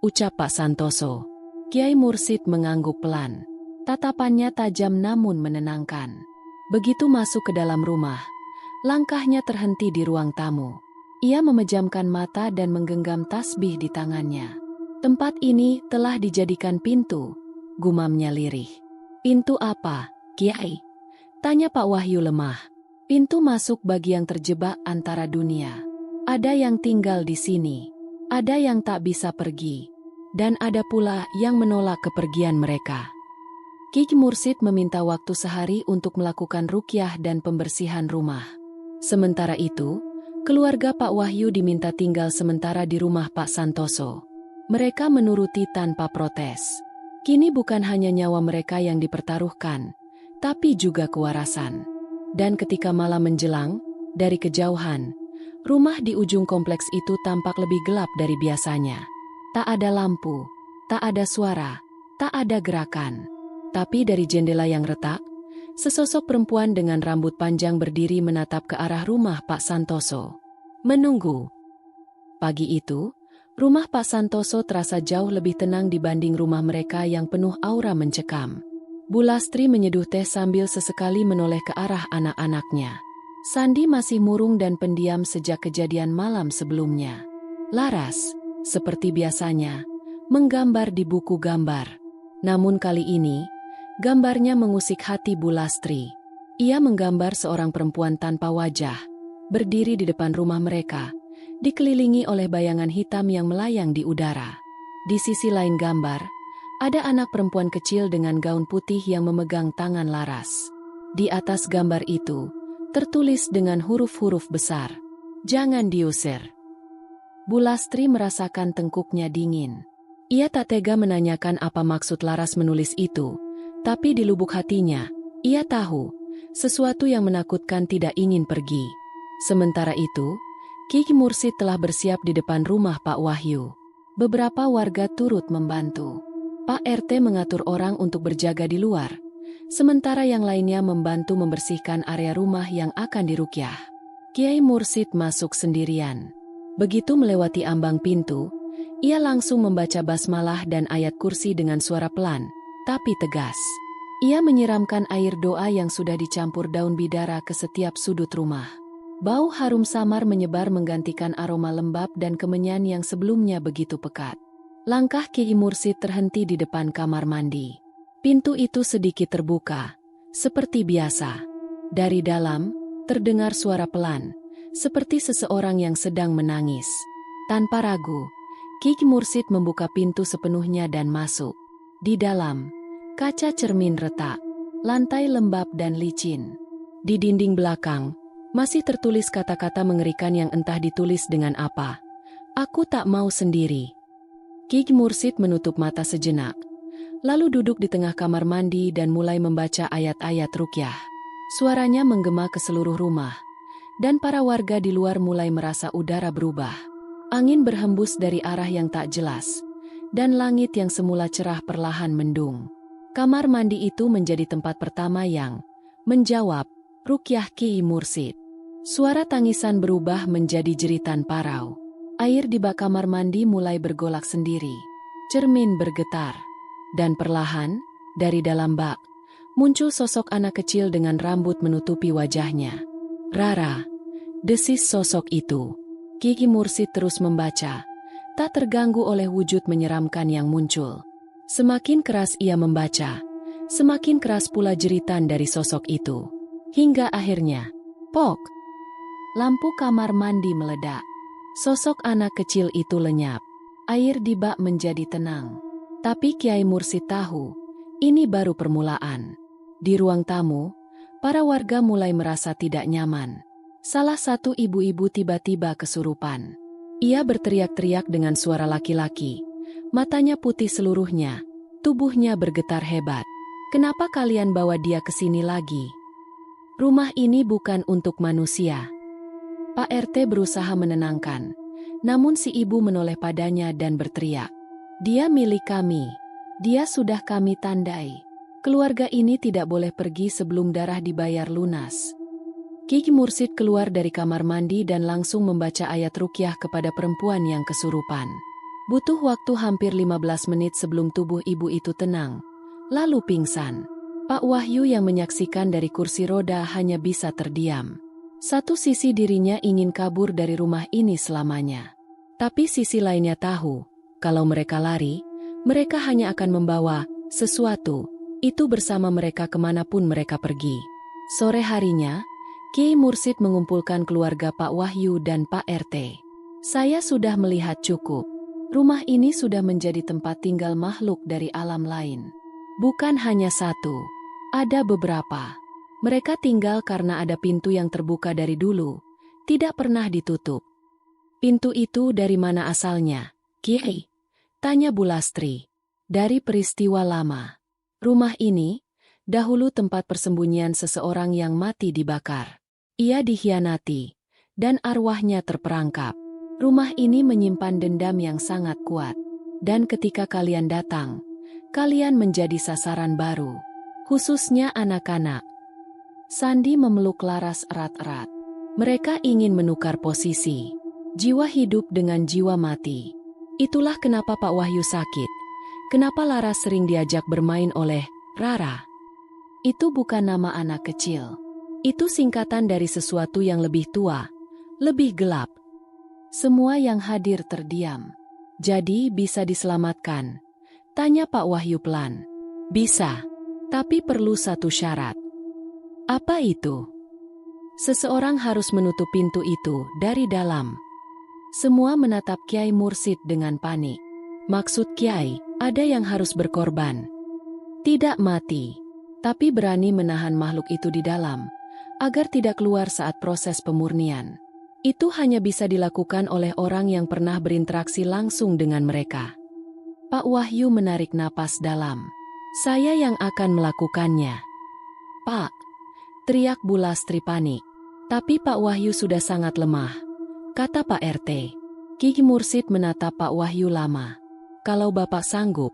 ucap Pak Santoso. Kiai Mursid mengangguk pelan. Tatapannya tajam namun menenangkan. Begitu masuk ke dalam rumah, langkahnya terhenti di ruang tamu. Ia memejamkan mata dan menggenggam tasbih di tangannya. Tempat ini telah dijadikan pintu, gumamnya lirih. Pintu apa, Kiai? Tanya Pak Wahyu lemah. Pintu masuk bagi yang terjebak antara dunia. Ada yang tinggal di sini. Ada yang tak bisa pergi. Dan ada pula yang menolak kepergian mereka. Ki Mursid meminta waktu sehari untuk melakukan ruqyah dan pembersihan rumah. Sementara itu, keluarga Pak Wahyu diminta tinggal sementara di rumah Pak Santoso. Mereka menuruti tanpa protes. Kini bukan hanya nyawa mereka yang dipertaruhkan, tapi juga kewarasan. Dan ketika malam menjelang, dari kejauhan, rumah di ujung kompleks itu tampak lebih gelap dari biasanya. Tak ada lampu, tak ada suara, tak ada gerakan. Tapi dari jendela yang retak, sesosok perempuan dengan rambut panjang berdiri menatap ke arah rumah Pak Santoso. Menunggu. Pagi itu, rumah Pak Santoso terasa jauh lebih tenang dibanding rumah mereka yang penuh aura mencekam. Bu Lastri menyeduh teh sambil sesekali menoleh ke arah anak-anaknya. Sandi masih murung dan pendiam sejak kejadian malam sebelumnya. Laras, seperti biasanya, menggambar di buku gambar. Namun kali ini, gambarnya mengusik hati Bu Lastri. Ia menggambar seorang perempuan tanpa wajah, berdiri di depan rumah mereka, dikelilingi oleh bayangan hitam yang melayang di udara. Di sisi lain gambar, ada anak perempuan kecil dengan gaun putih yang memegang tangan Laras. Di atas gambar itu, tertulis dengan huruf-huruf besar, "Jangan diusir." Bu Lastri merasakan tengkuknya dingin. Ia tak tega menanyakan apa maksud Laras menulis itu, tapi di lubuk hatinya, ia tahu, sesuatu yang menakutkan tidak ingin pergi. Sementara itu, Ki Mursid telah bersiap di depan rumah Pak Wahyu. Beberapa warga turut membantu. Pak RT mengatur orang untuk berjaga di luar, sementara yang lainnya membantu membersihkan area rumah yang akan diruqyah. Kiai Mursid masuk sendirian. Begitu melewati ambang pintu, ia langsung membaca basmalah dan ayat kursi dengan suara pelan, tapi tegas. Ia menyiramkan air doa yang sudah dicampur daun bidara ke setiap sudut rumah. Bau harum samar menyebar menggantikan aroma lembab dan kemenyan yang sebelumnya begitu pekat. Langkah Kiai Mursid terhenti di depan kamar mandi. Pintu itu sedikit terbuka, seperti biasa. Dari dalam, terdengar suara pelan, seperti seseorang yang sedang menangis. Tanpa ragu, Kiai Mursid membuka pintu sepenuhnya dan masuk. Di dalam, kaca cermin retak, lantai lembab dan licin. Di dinding belakang, masih tertulis kata-kata mengerikan yang entah ditulis dengan apa. "Aku tak mau sendiri." Kiai Mursid menutup mata sejenak, lalu duduk di tengah kamar mandi dan mulai membaca ayat-ayat ruqyah. Suaranya menggema ke seluruh rumah, dan para warga di luar mulai merasa udara berubah. Angin berhembus dari arah yang tak jelas, dan langit yang semula cerah perlahan mendung. Kamar mandi itu menjadi tempat pertama yang menjawab ruqyah Kiai Mursid. Suara tangisan berubah menjadi jeritan parau. Air di bak kamar mandi mulai bergolak sendiri. Cermin bergetar. Dan perlahan, dari dalam bak, muncul sosok anak kecil dengan rambut menutupi wajahnya. "Rara," desis sosok itu. Kiai Mursid terus membaca, tak terganggu oleh wujud menyeramkan yang muncul. Semakin keras ia membaca, semakin keras pula jeritan dari sosok itu. Hingga akhirnya, pok! Lampu kamar mandi meledak. Sosok anak kecil itu lenyap. Air di bak menjadi tenang. Tapi Kiai Mursid tahu, ini baru permulaan. Di ruang tamu, para warga mulai merasa tidak nyaman. Salah satu ibu-ibu tiba-tiba kesurupan. Ia berteriak-teriak dengan suara laki-laki. Matanya putih seluruhnya, tubuhnya bergetar hebat. "Kenapa kalian bawa dia ke sini lagi? Rumah ini bukan untuk manusia." Pak RT berusaha menenangkan, namun si ibu menoleh padanya dan berteriak, "Dia milik kami. Dia sudah kami tandai. Keluarga ini tidak boleh pergi sebelum darah dibayar lunas." Kiai Mursid keluar dari kamar mandi dan langsung membaca ayat ruqyah kepada perempuan yang kesurupan. Butuh waktu hampir 15 menit sebelum tubuh ibu itu tenang, lalu pingsan. Pak Wahyu yang menyaksikan dari kursi roda hanya bisa terdiam. Satu sisi dirinya ingin kabur dari rumah ini selamanya. Tapi sisi lainnya tahu, kalau mereka lari, mereka hanya akan membawa sesuatu itu bersama mereka kemanapun mereka pergi. Sore harinya, Kiai Mursid mengumpulkan keluarga Pak Wahyu dan Pak RT. "Saya sudah melihat cukup. Rumah ini sudah menjadi tempat tinggal makhluk dari alam lain. Bukan hanya satu, ada beberapa. Mereka tinggal karena ada pintu yang terbuka dari dulu, tidak pernah ditutup. Pintu itu dari mana asalnya, Kiai? Tanya Bulastri. Dari peristiwa lama. Rumah ini, dahulu tempat persembunyian seseorang yang mati dibakar. Ia dikhianati, dan arwahnya terperangkap. Rumah ini menyimpan dendam yang sangat kuat. Dan ketika kalian datang, kalian menjadi sasaran baru. Khususnya anak-anak. Sandi memeluk Laras erat-erat. Mereka ingin menukar posisi. Jiwa hidup dengan jiwa mati. Itulah kenapa Pak Wahyu sakit. Kenapa Laras sering diajak bermain oleh Rara. Itu bukan nama anak kecil. Itu singkatan dari sesuatu yang lebih tua, lebih gelap. Semua yang hadir terdiam. Jadi bisa diselamatkan? Tanya Pak Wahyu pelan. Bisa, tapi perlu satu syarat. Apa itu? Seseorang harus menutup pintu itu dari dalam. Semua menatap Kiai Mursid dengan panik. Maksud Kiai, ada yang harus berkorban. Tidak mati, tapi berani menahan makhluk itu di dalam, agar tidak keluar saat proses pemurnian. Itu hanya bisa dilakukan oleh orang yang pernah berinteraksi langsung dengan mereka. Pak Wahyu menarik napas dalam. Saya yang akan melakukannya. Pak, teriak Bulastri panik. Tapi Pak Wahyu sudah sangat lemah, kata Pak RT. Kiai Mursid menatap Pak Wahyu lama. Kalau Bapak sanggup,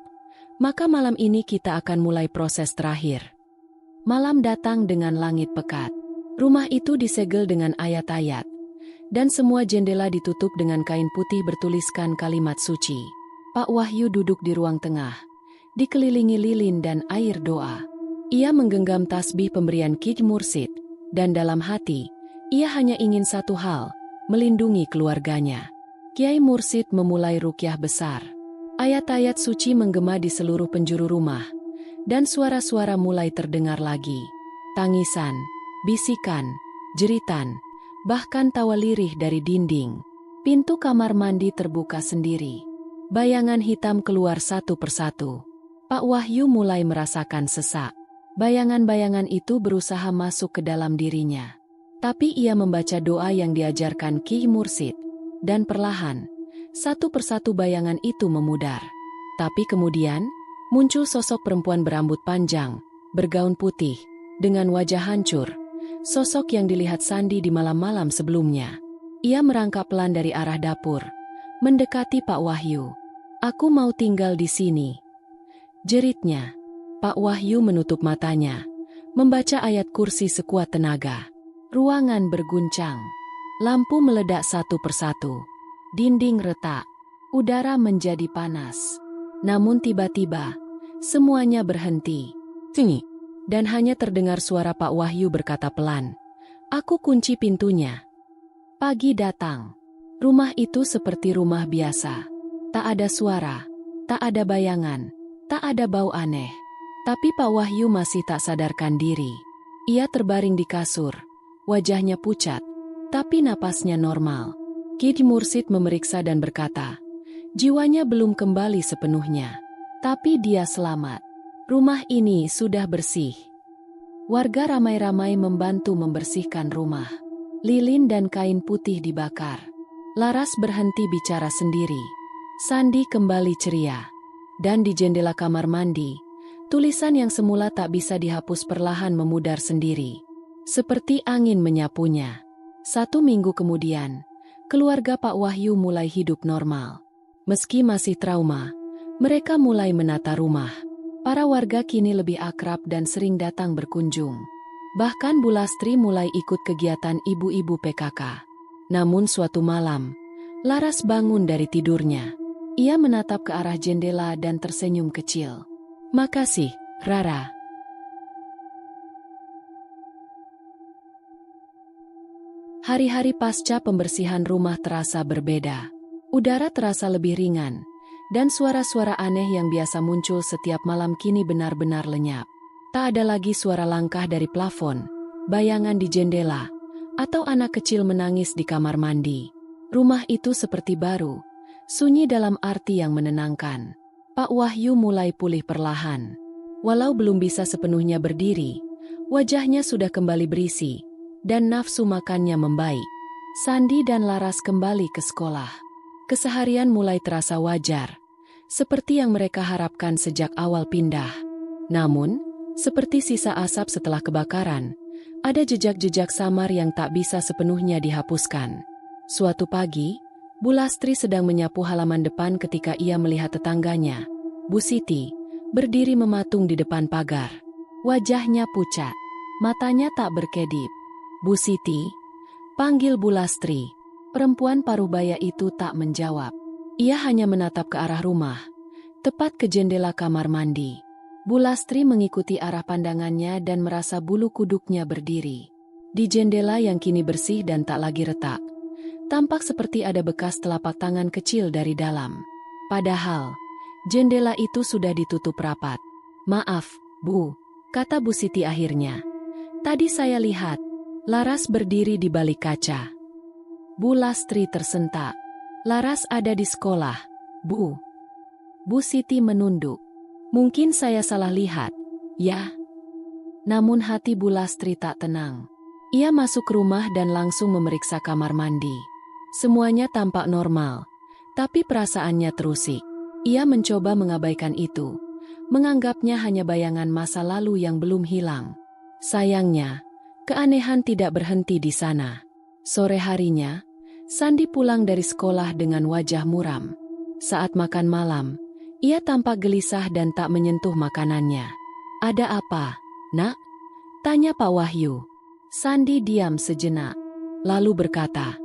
maka malam ini kita akan mulai proses terakhir. Malam datang dengan langit pekat. Rumah itu disegel dengan ayat-ayat, dan semua jendela ditutup dengan kain putih bertuliskan kalimat suci. Pak Wahyu duduk di ruang tengah, dikelilingi lilin dan air doa. Ia menggenggam tasbih pemberian Kiai Mursid, dan dalam hati, ia hanya ingin satu hal, melindungi keluarganya. Kiai Mursid memulai ruqyah besar. Ayat-ayat suci menggema di seluruh penjuru rumah, dan suara-suara mulai terdengar lagi. Tangisan, bisikan, jeritan, bahkan tawa lirih dari dinding. Pintu kamar mandi terbuka sendiri. Bayangan hitam keluar satu persatu. Pak Wahyu mulai merasakan sesak. Bayangan-bayangan itu berusaha masuk ke dalam dirinya. Tapi ia membaca doa yang diajarkan Kiai Mursid, dan perlahan, satu persatu bayangan itu memudar. Tapi kemudian, muncul sosok perempuan berambut panjang, bergaun putih, dengan wajah hancur. Sosok yang dilihat Sandi di malam-malam sebelumnya. Ia merangkak pelan dari arah dapur, mendekati Pak Wahyu. Aku mau tinggal di sini, jeritnya. Pak Wahyu menutup matanya, membaca ayat kursi sekuat tenaga. Ruangan berguncang. Lampu meledak satu persatu. Dinding retak. Udara menjadi panas. Namun tiba-tiba, semuanya berhenti. Tinggi. Dan hanya terdengar suara Pak Wahyu berkata pelan. Aku kunci pintunya. Pagi datang. Rumah itu seperti rumah biasa. Tak ada suara, tak ada bayangan, tak ada bau aneh. Tapi Pak Wahyu masih tak sadarkan diri. Ia terbaring di kasur. Wajahnya pucat, tapi napasnya normal. Kiai Mursid memeriksa dan berkata, jiwanya belum kembali sepenuhnya. Tapi dia selamat. Rumah ini sudah bersih. Warga ramai-ramai membantu membersihkan rumah. Lilin dan kain putih dibakar. Laras berhenti bicara sendiri. Sandi kembali ceria. Dan di jendela kamar mandi, tulisan yang semula tak bisa dihapus perlahan memudar sendiri. Seperti angin menyapunya. 1 minggu kemudian, keluarga Pak Wahyu mulai hidup normal. Meski masih trauma, mereka mulai menata rumah. Para warga kini lebih akrab dan sering datang berkunjung. Bahkan Bulastri mulai ikut kegiatan ibu-ibu PKK. Namun suatu malam, Laras bangun dari tidurnya. Ia menatap ke arah jendela dan tersenyum kecil. Makasih, Rara. Hari-hari pasca pembersihan rumah terasa berbeda. Udara terasa lebih ringan, dan suara-suara aneh yang biasa muncul setiap malam kini benar-benar lenyap. Tak ada lagi suara langkah dari plafon, bayangan di jendela, atau anak kecil menangis di kamar mandi. Rumah itu seperti baru, Sunyi dalam arti yang menenangkan. Pak Wahyu mulai pulih perlahan. Walau belum bisa sepenuhnya berdiri, wajahnya sudah kembali berisi, dan nafsu makannya membaik. Sandi dan Laras kembali ke sekolah. Keseharian mulai terasa wajar, seperti yang mereka harapkan sejak awal pindah. Namun, seperti sisa asap setelah kebakaran, ada jejak-jejak samar yang tak bisa sepenuhnya dihapuskan. Suatu pagi, Bu Lastri sedang menyapu halaman depan ketika ia melihat tetangganya, Bu Siti, berdiri mematung di depan pagar. Wajahnya pucat, matanya tak berkedip. "Bu Siti," panggil Bu Lastri. Perempuan parubaya itu tak menjawab. Ia hanya menatap ke arah rumah, tepat ke jendela kamar mandi. Bu Lastri mengikuti arah pandangannya dan merasa bulu kuduknya berdiri. Di jendela yang kini bersih dan tak lagi retak, tampak seperti ada bekas telapak tangan kecil dari dalam. Padahal, jendela itu sudah ditutup rapat. "Maaf, Bu," kata Bu Siti akhirnya. "Tadi saya lihat, Laras berdiri di balik kaca." Bu Lastri tersentak. "Laras ada di sekolah, Bu." Bu Siti menunduk. "Mungkin saya salah lihat, ya." Namun hati Bu Lastri tak tenang. Ia masuk rumah dan langsung memeriksa kamar mandi. Semuanya tampak normal, tapi perasaannya terusik. Ia mencoba mengabaikan itu, menganggapnya hanya bayangan masa lalu yang belum hilang. Sayangnya, keanehan tidak berhenti di sana. Sore harinya, Sandi pulang dari sekolah dengan wajah muram. Saat makan malam, ia tampak gelisah dan tak menyentuh makanannya. "Ada apa, Nak?" tanya Pak Wahyu. Sandi diam sejenak, lalu berkata,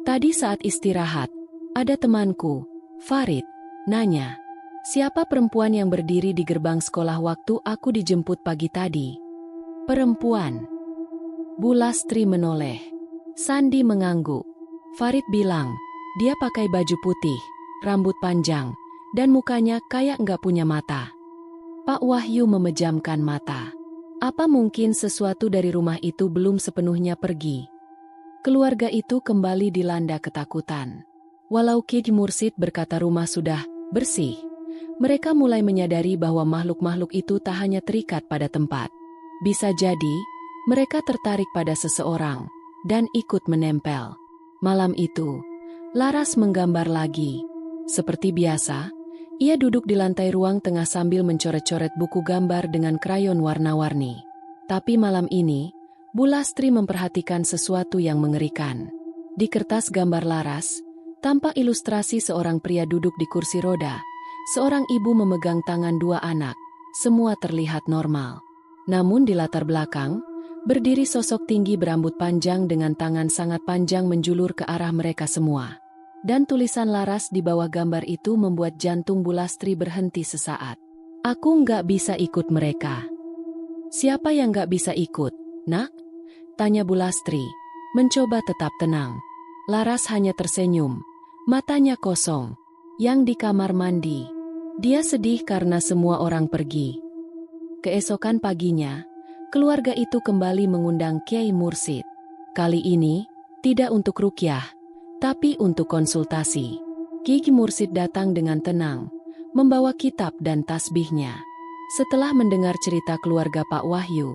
"Tadi saat istirahat, ada temanku, Farid, nanya, siapa perempuan yang berdiri di gerbang sekolah waktu aku dijemput pagi tadi?" "Perempuan?" Bu Lastri menoleh. Sandi mengangguk. "Farid bilang, dia pakai baju putih, rambut panjang, dan mukanya kayak nggak punya mata." Pak Wahyu memejamkan mata. Apa mungkin sesuatu dari rumah itu belum sepenuhnya pergi? Keluarga itu kembali dilanda ketakutan. Walau Ki Mursid berkata rumah sudah bersih, mereka mulai menyadari bahwa makhluk-makhluk itu tak hanya terikat pada tempat. Bisa jadi, mereka tertarik pada seseorang dan ikut menempel. Malam itu, Laras menggambar lagi. Seperti biasa, ia duduk di lantai ruang tengah sambil mencoret-coret buku gambar dengan krayon warna-warni. Tapi malam ini, Bu Lastri memperhatikan sesuatu yang mengerikan. Di kertas gambar Laras, tampak ilustrasi seorang pria duduk di kursi roda, seorang ibu memegang tangan dua anak, semua terlihat normal. Namun di latar belakang, berdiri sosok tinggi berambut panjang dengan tangan sangat panjang menjulur ke arah mereka semua. Dan tulisan Laras di bawah gambar itu membuat jantung Bu Lastri berhenti sesaat. "Aku nggak bisa ikut mereka." "Siapa yang nggak bisa ikut, Nak?" tanya Bu Lastri, mencoba tetap tenang. Laras hanya tersenyum, matanya kosong. "Yang di kamar mandi." Dia sedih karena semua orang pergi. Keesokan paginya, keluarga itu kembali mengundang Kiai Mursid. Kali ini, tidak untuk ruqyah, tapi untuk konsultasi. Kiai Mursid datang dengan tenang, membawa kitab dan tasbihnya. Setelah mendengar cerita keluarga Pak Wahyu,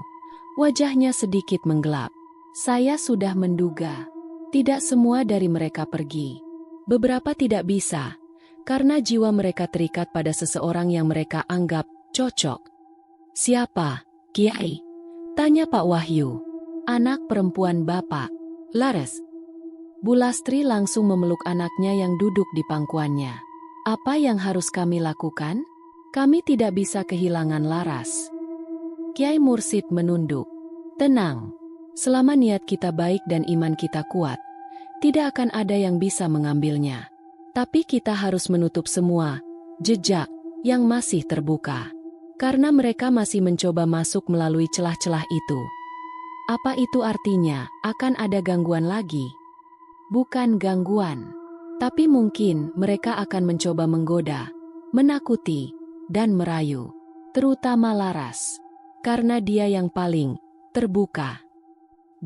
wajahnya sedikit menggelap. "Saya sudah menduga, tidak semua dari mereka pergi. Beberapa tidak bisa, karena jiwa mereka terikat pada seseorang yang mereka anggap cocok." "Siapa, Kiai?" tanya Pak Wahyu. "Anak perempuan Bapak, Laras." Bu Lastri langsung memeluk anaknya yang duduk di pangkuannya. "Apa yang harus kami lakukan? Kami tidak bisa kehilangan Laras." Kiai Mursid menunduk. "Tenang, selama niat kita baik dan iman kita kuat, tidak akan ada yang bisa mengambilnya. Tapi kita harus menutup semua jejak yang masih terbuka. Karena mereka masih mencoba masuk melalui celah-celah itu." "Apa itu artinya? Akan ada gangguan lagi?" "Bukan gangguan, tapi mungkin mereka akan mencoba menggoda, menakuti, dan merayu. Terutama Laras, karena dia yang paling terbuka."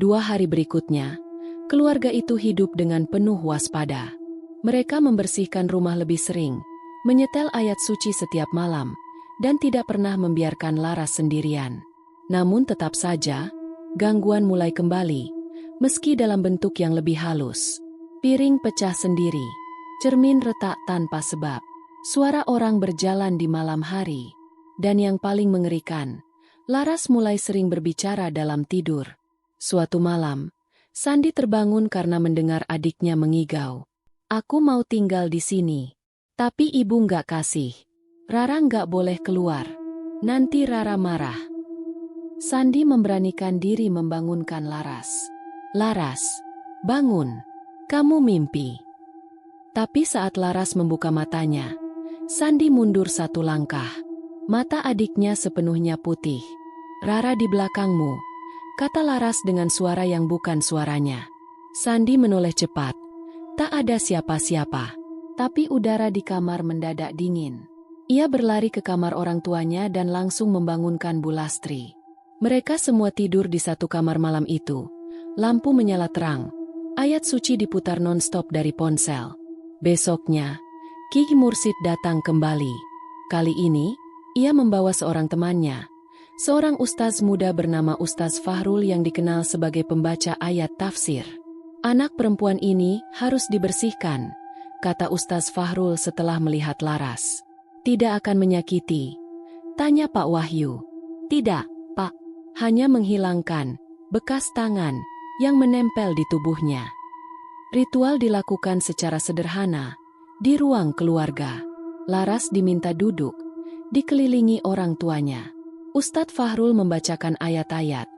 2 hari berikutnya, keluarga itu hidup dengan penuh waspada. Mereka membersihkan rumah lebih sering, menyetel ayat suci setiap malam, dan tidak pernah membiarkan Laras sendirian. Namun tetap saja, gangguan mulai kembali, meski dalam bentuk yang lebih halus. Piring pecah sendiri, cermin retak tanpa sebab, suara orang berjalan di malam hari, dan yang paling mengerikan, Laras mulai sering berbicara dalam tidur. Suatu malam, Sandi terbangun karena mendengar adiknya mengigau. Aku mau tinggal di sini. Tapi ibu nggak kasih. Rara nggak boleh keluar. Nanti Rara marah. Sandi memberanikan diri membangunkan Laras. Laras, bangun. Kamu mimpi. Tapi saat Laras membuka matanya, Sandi mundur satu langkah. Mata adiknya sepenuhnya putih. Rara di belakangmu, kata Laras dengan suara yang bukan suaranya. Sandi menoleh cepat. Tak ada siapa-siapa. Tapi udara di kamar mendadak dingin. Ia berlari ke kamar orang tuanya dan langsung membangunkan Bu Lastri. Mereka semua tidur di satu kamar malam itu. Lampu menyala terang. Ayat suci diputar non-stop dari ponsel. Besoknya, Ki Mursid datang kembali. Kali ini, ia membawa seorang temannya. Seorang ustaz muda bernama Ustaz Fahrul yang dikenal sebagai pembaca ayat tafsir. Anak perempuan ini harus dibersihkan, kata Ustaz Fahrul setelah melihat Laras. Tidak akan menyakiti, tanya Pak Wahyu. Tidak, Pak. Hanya menghilangkan bekas tangan yang menempel di tubuhnya. Ritual dilakukan secara sederhana, di ruang keluarga. Laras diminta duduk, dikelilingi orang tuanya. Ustadz Fahrul membacakan ayat-ayat,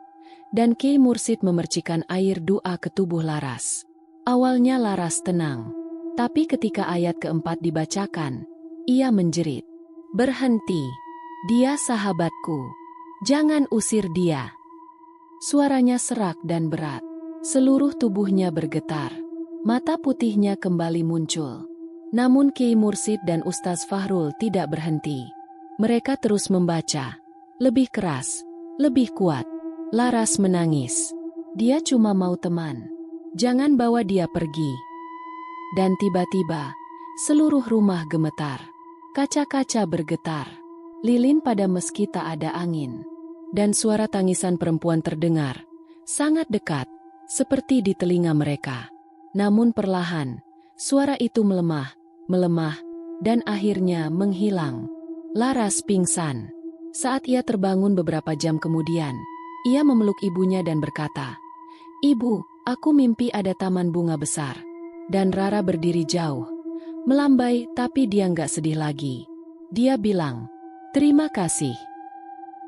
dan Kiai Mursid memercikan air doa ke tubuh Laras. Awalnya Laras tenang, tapi ketika ayat keempat dibacakan, ia menjerit. Berhenti, dia sahabatku. Jangan usir dia. Suaranya serak dan berat. Seluruh tubuhnya bergetar. Mata putihnya kembali muncul. Namun Kiai Mursid dan Ustaz Fahrul tidak berhenti. Mereka terus membaca. Lebih keras, lebih kuat. Laras menangis. Dia cuma mau teman. Jangan bawa dia pergi. Dan tiba-tiba, seluruh rumah gemetar. Kaca-kaca bergetar. Lilin pada meski tak ada angin. Dan suara tangisan perempuan terdengar. Sangat dekat, seperti di telinga mereka. Namun perlahan, suara itu melemah, dan akhirnya menghilang. Laras pingsan. Saat ia terbangun beberapa jam kemudian, ia memeluk ibunya dan berkata, Ibu, aku mimpi ada taman bunga besar. Dan Rara berdiri jauh, melambai tapi dia nggak sedih lagi. Dia bilang, terima kasih.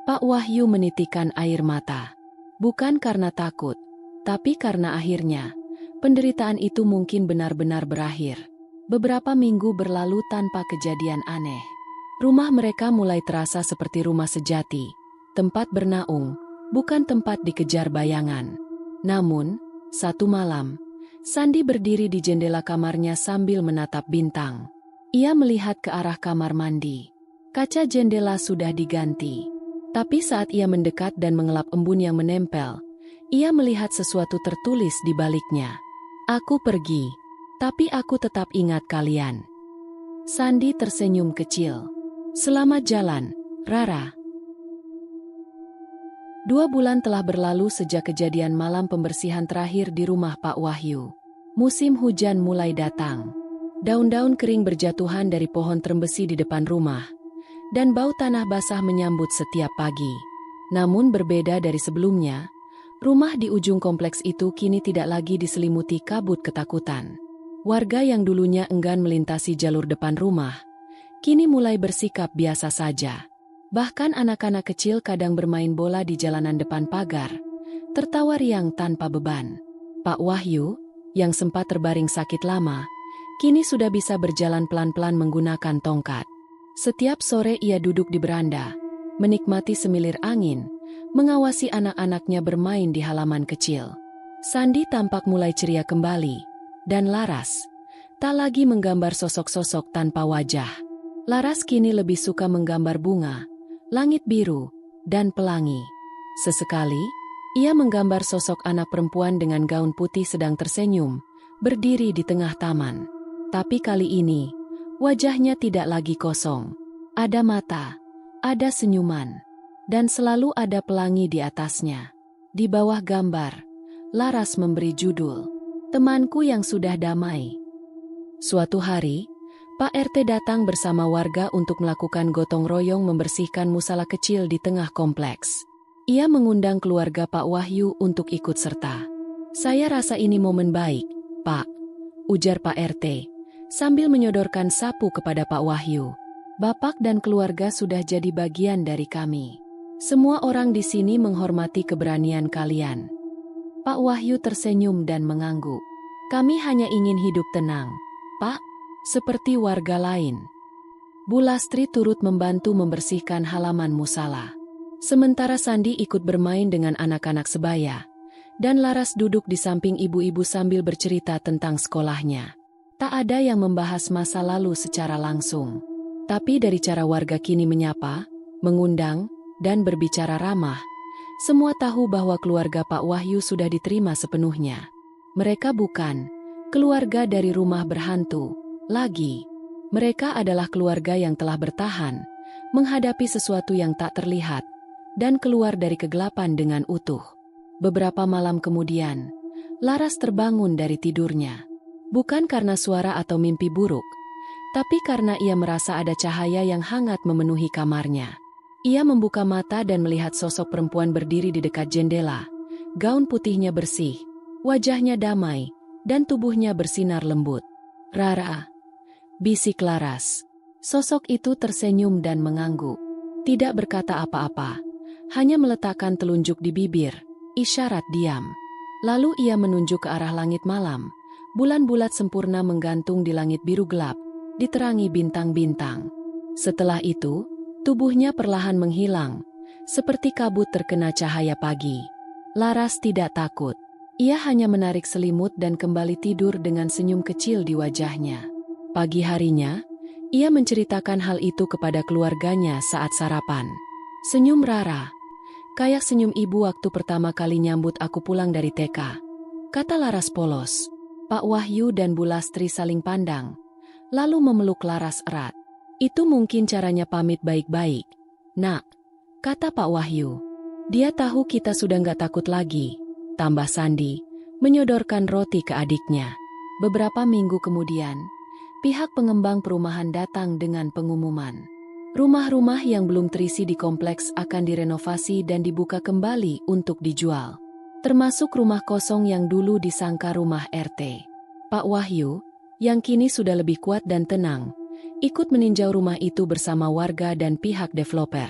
Pak Wahyu menitikan air mata. Bukan karena takut, tapi karena akhirnya, penderitaan itu mungkin benar-benar berakhir. Beberapa minggu berlalu tanpa kejadian aneh. Rumah mereka mulai terasa seperti rumah sejati, tempat bernaung, bukan tempat dikejar bayangan. Namun, satu malam, Sandi berdiri di jendela kamarnya sambil menatap bintang. Ia melihat ke arah kamar mandi. Kaca jendela sudah diganti. Tapi saat ia mendekat dan mengelap embun yang menempel, ia melihat sesuatu tertulis di baliknya. Aku pergi, tapi aku tetap ingat kalian. Sandi tersenyum kecil. Selamat jalan, Rara. 2 bulan telah berlalu sejak kejadian malam pembersihan terakhir di rumah Pak Wahyu. Musim hujan mulai datang. Daun-daun kering berjatuhan dari pohon terembesi di depan rumah, dan bau tanah basah menyambut setiap pagi. Namun berbeda dari sebelumnya, rumah di ujung kompleks itu kini tidak lagi diselimuti kabut ketakutan. Warga yang dulunya enggan melintasi jalur depan rumah, kini mulai bersikap biasa saja. Bahkan anak-anak kecil kadang bermain bola di jalanan depan pagar, tertawa riang tanpa beban. Pak Wahyu, yang sempat terbaring sakit lama, kini sudah bisa berjalan pelan-pelan menggunakan tongkat. Setiap sore ia duduk di beranda, menikmati semilir angin, mengawasi anak-anaknya bermain di halaman kecil. Sandi tampak mulai ceria kembali, dan Laras tak lagi menggambar sosok-sosok tanpa wajah. Laras kini lebih suka menggambar bunga, langit biru, dan pelangi. Sesekali, ia menggambar sosok anak perempuan dengan gaun putih sedang tersenyum, berdiri di tengah taman. Tapi kali ini, wajahnya tidak lagi kosong. Ada mata, ada senyuman, dan selalu ada pelangi di atasnya. Di bawah gambar, Laras memberi judul, "Temanku yang sudah damai." Suatu hari, Pak RT datang bersama warga untuk melakukan gotong royong membersihkan musala kecil di tengah kompleks. Ia mengundang keluarga Pak Wahyu untuk ikut serta. "Saya rasa ini momen baik, Pak," ujar Pak RT, sambil menyodorkan sapu kepada Pak Wahyu. "Bapak dan keluarga sudah jadi bagian dari kami. Semua orang di sini menghormati keberanian kalian." Pak Wahyu tersenyum dan mengangguk. "Kami hanya ingin hidup tenang, Pak, seperti warga lain." Bu Lastri turut membantu membersihkan halaman musala. Sementara Sandi ikut bermain dengan anak-anak sebaya, dan Laras duduk di samping ibu-ibu sambil bercerita tentang sekolahnya. Tak ada yang membahas masa lalu secara langsung. Tapi dari cara warga kini menyapa, mengundang, dan berbicara ramah, semua tahu bahwa keluarga Pak Wahyu sudah diterima sepenuhnya. Mereka bukan keluarga dari rumah berhantu lagi. Mereka adalah keluarga yang telah bertahan, menghadapi sesuatu yang tak terlihat, dan keluar dari kegelapan dengan utuh. Beberapa malam kemudian, Laras terbangun dari tidurnya. Bukan karena suara atau mimpi buruk, tapi karena ia merasa ada cahaya yang hangat memenuhi kamarnya. Ia membuka mata dan melihat sosok perempuan berdiri di dekat jendela. Gaun putihnya bersih, wajahnya damai, dan tubuhnya bersinar lembut. "Rara," bisik Laras. Sosok itu tersenyum dan mengangguk. Tidak berkata apa-apa, hanya meletakkan telunjuk di bibir, isyarat diam. Lalu ia menunjuk ke arah langit malam. Bulan bulat sempurna menggantung di langit biru gelap, diterangi bintang-bintang. Setelah itu, tubuhnya perlahan menghilang, seperti kabut terkena cahaya pagi. Laras tidak takut. Ia hanya menarik selimut dan kembali tidur dengan senyum kecil di wajahnya. Pagi harinya, ia menceritakan hal itu kepada keluarganya saat sarapan. "Senyum Rara, kayak senyum ibu waktu pertama kali nyambut aku pulang dari TK," kata Laras polos. Pak Wahyu dan Bu Lastri saling pandang, lalu memeluk Laras erat. "Itu mungkin caranya pamit baik-baik, Nak," kata Pak Wahyu. "Dia tahu kita sudah nggak takut lagi," tambah Sandi, menyodorkan roti ke adiknya. Beberapa minggu kemudian, pihak pengembang perumahan datang dengan pengumuman. Rumah-rumah yang belum terisi di kompleks akan direnovasi dan dibuka kembali untuk dijual. Termasuk rumah kosong yang dulu disangka rumah RT. Pak Wahyu, yang kini sudah lebih kuat dan tenang, ikut meninjau rumah itu bersama warga dan pihak developer.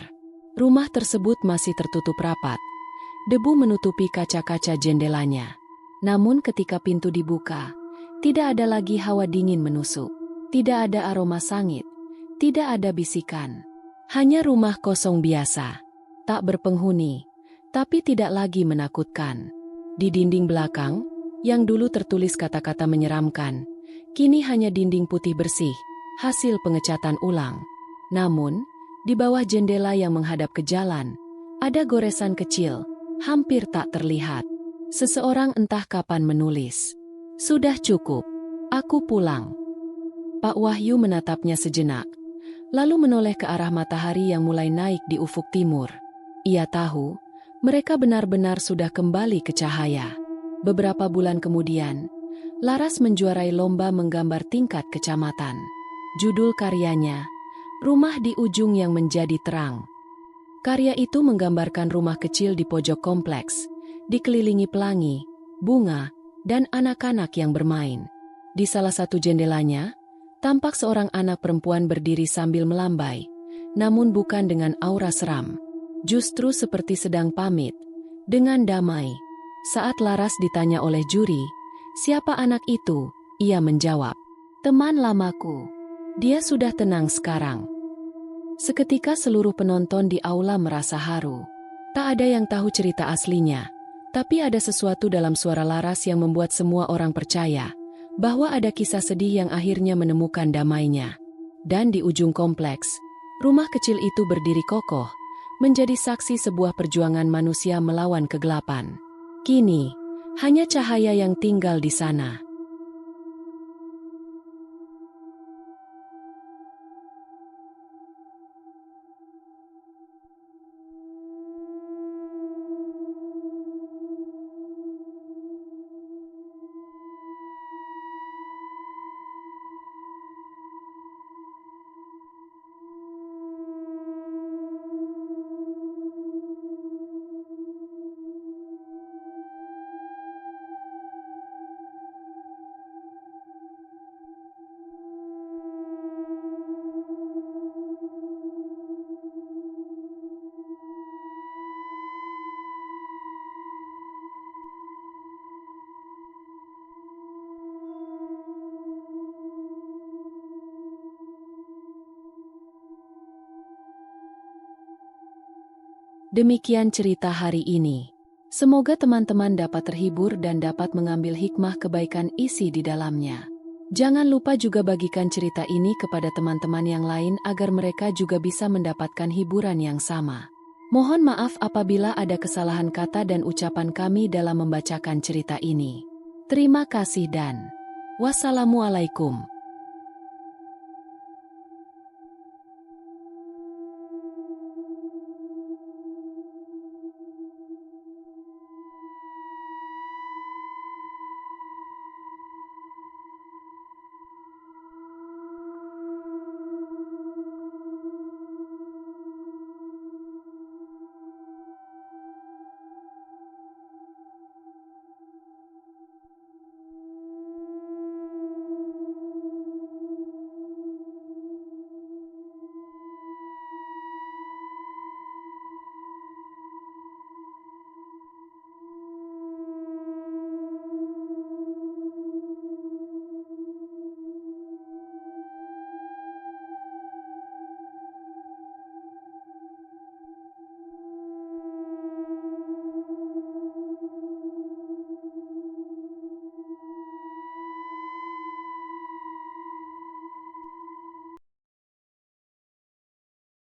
Rumah tersebut masih tertutup rapat. Debu menutupi kaca-kaca jendelanya. Namun ketika pintu dibuka, tidak ada lagi hawa dingin menusuk. Tidak ada aroma sangit. Tidak ada bisikan. Hanya rumah kosong biasa. Tak berpenghuni, tapi tidak lagi menakutkan. Di dinding belakang, yang dulu tertulis kata-kata menyeramkan, kini hanya dinding putih bersih, hasil pengecatan ulang. Namun, di bawah jendela yang menghadap ke jalan, ada goresan kecil, hampir tak terlihat. Seseorang entah kapan menulis, "Sudah cukup, aku pulang." Pak Wahyu menatapnya sejenak, lalu menoleh ke arah matahari yang mulai naik di ufuk timur. Ia tahu, mereka benar-benar sudah kembali ke cahaya. Beberapa bulan kemudian, Laras menjuarai lomba menggambar tingkat kecamatan. Judul karyanya, "Rumah di Ujung yang Menjadi Terang." Karya itu menggambarkan rumah kecil di pojok kompleks, dikelilingi pelangi, bunga, dan anak-anak yang bermain. Di salah satu jendelanya, tampak seorang anak perempuan berdiri sambil melambai, namun bukan dengan aura seram. Justru seperti sedang pamit, dengan damai. Saat Laras ditanya oleh juri, "Siapa anak itu?" ia menjawab, "Teman lamaku. Dia sudah tenang sekarang." Seketika seluruh penonton di aula merasa haru. Tak ada yang tahu cerita aslinya, tapi ada sesuatu dalam suara Laras yang membuat semua orang percaya bahwa ada kisah sedih yang akhirnya menemukan damainya. Dan di ujung kompleks, rumah kecil itu berdiri kokoh, menjadi saksi sebuah perjuangan manusia melawan kegelapan. Kini, hanya cahaya yang tinggal di sana. Demikian cerita hari ini. Semoga teman-teman dapat terhibur dan dapat mengambil hikmah kebaikan isi di dalamnya. Jangan lupa juga bagikan cerita ini kepada teman-teman yang lain agar mereka juga bisa mendapatkan hiburan yang sama. Mohon maaf apabila ada kesalahan kata dan ucapan kami dalam membacakan cerita ini. Terima kasih dan wassalamualaikum.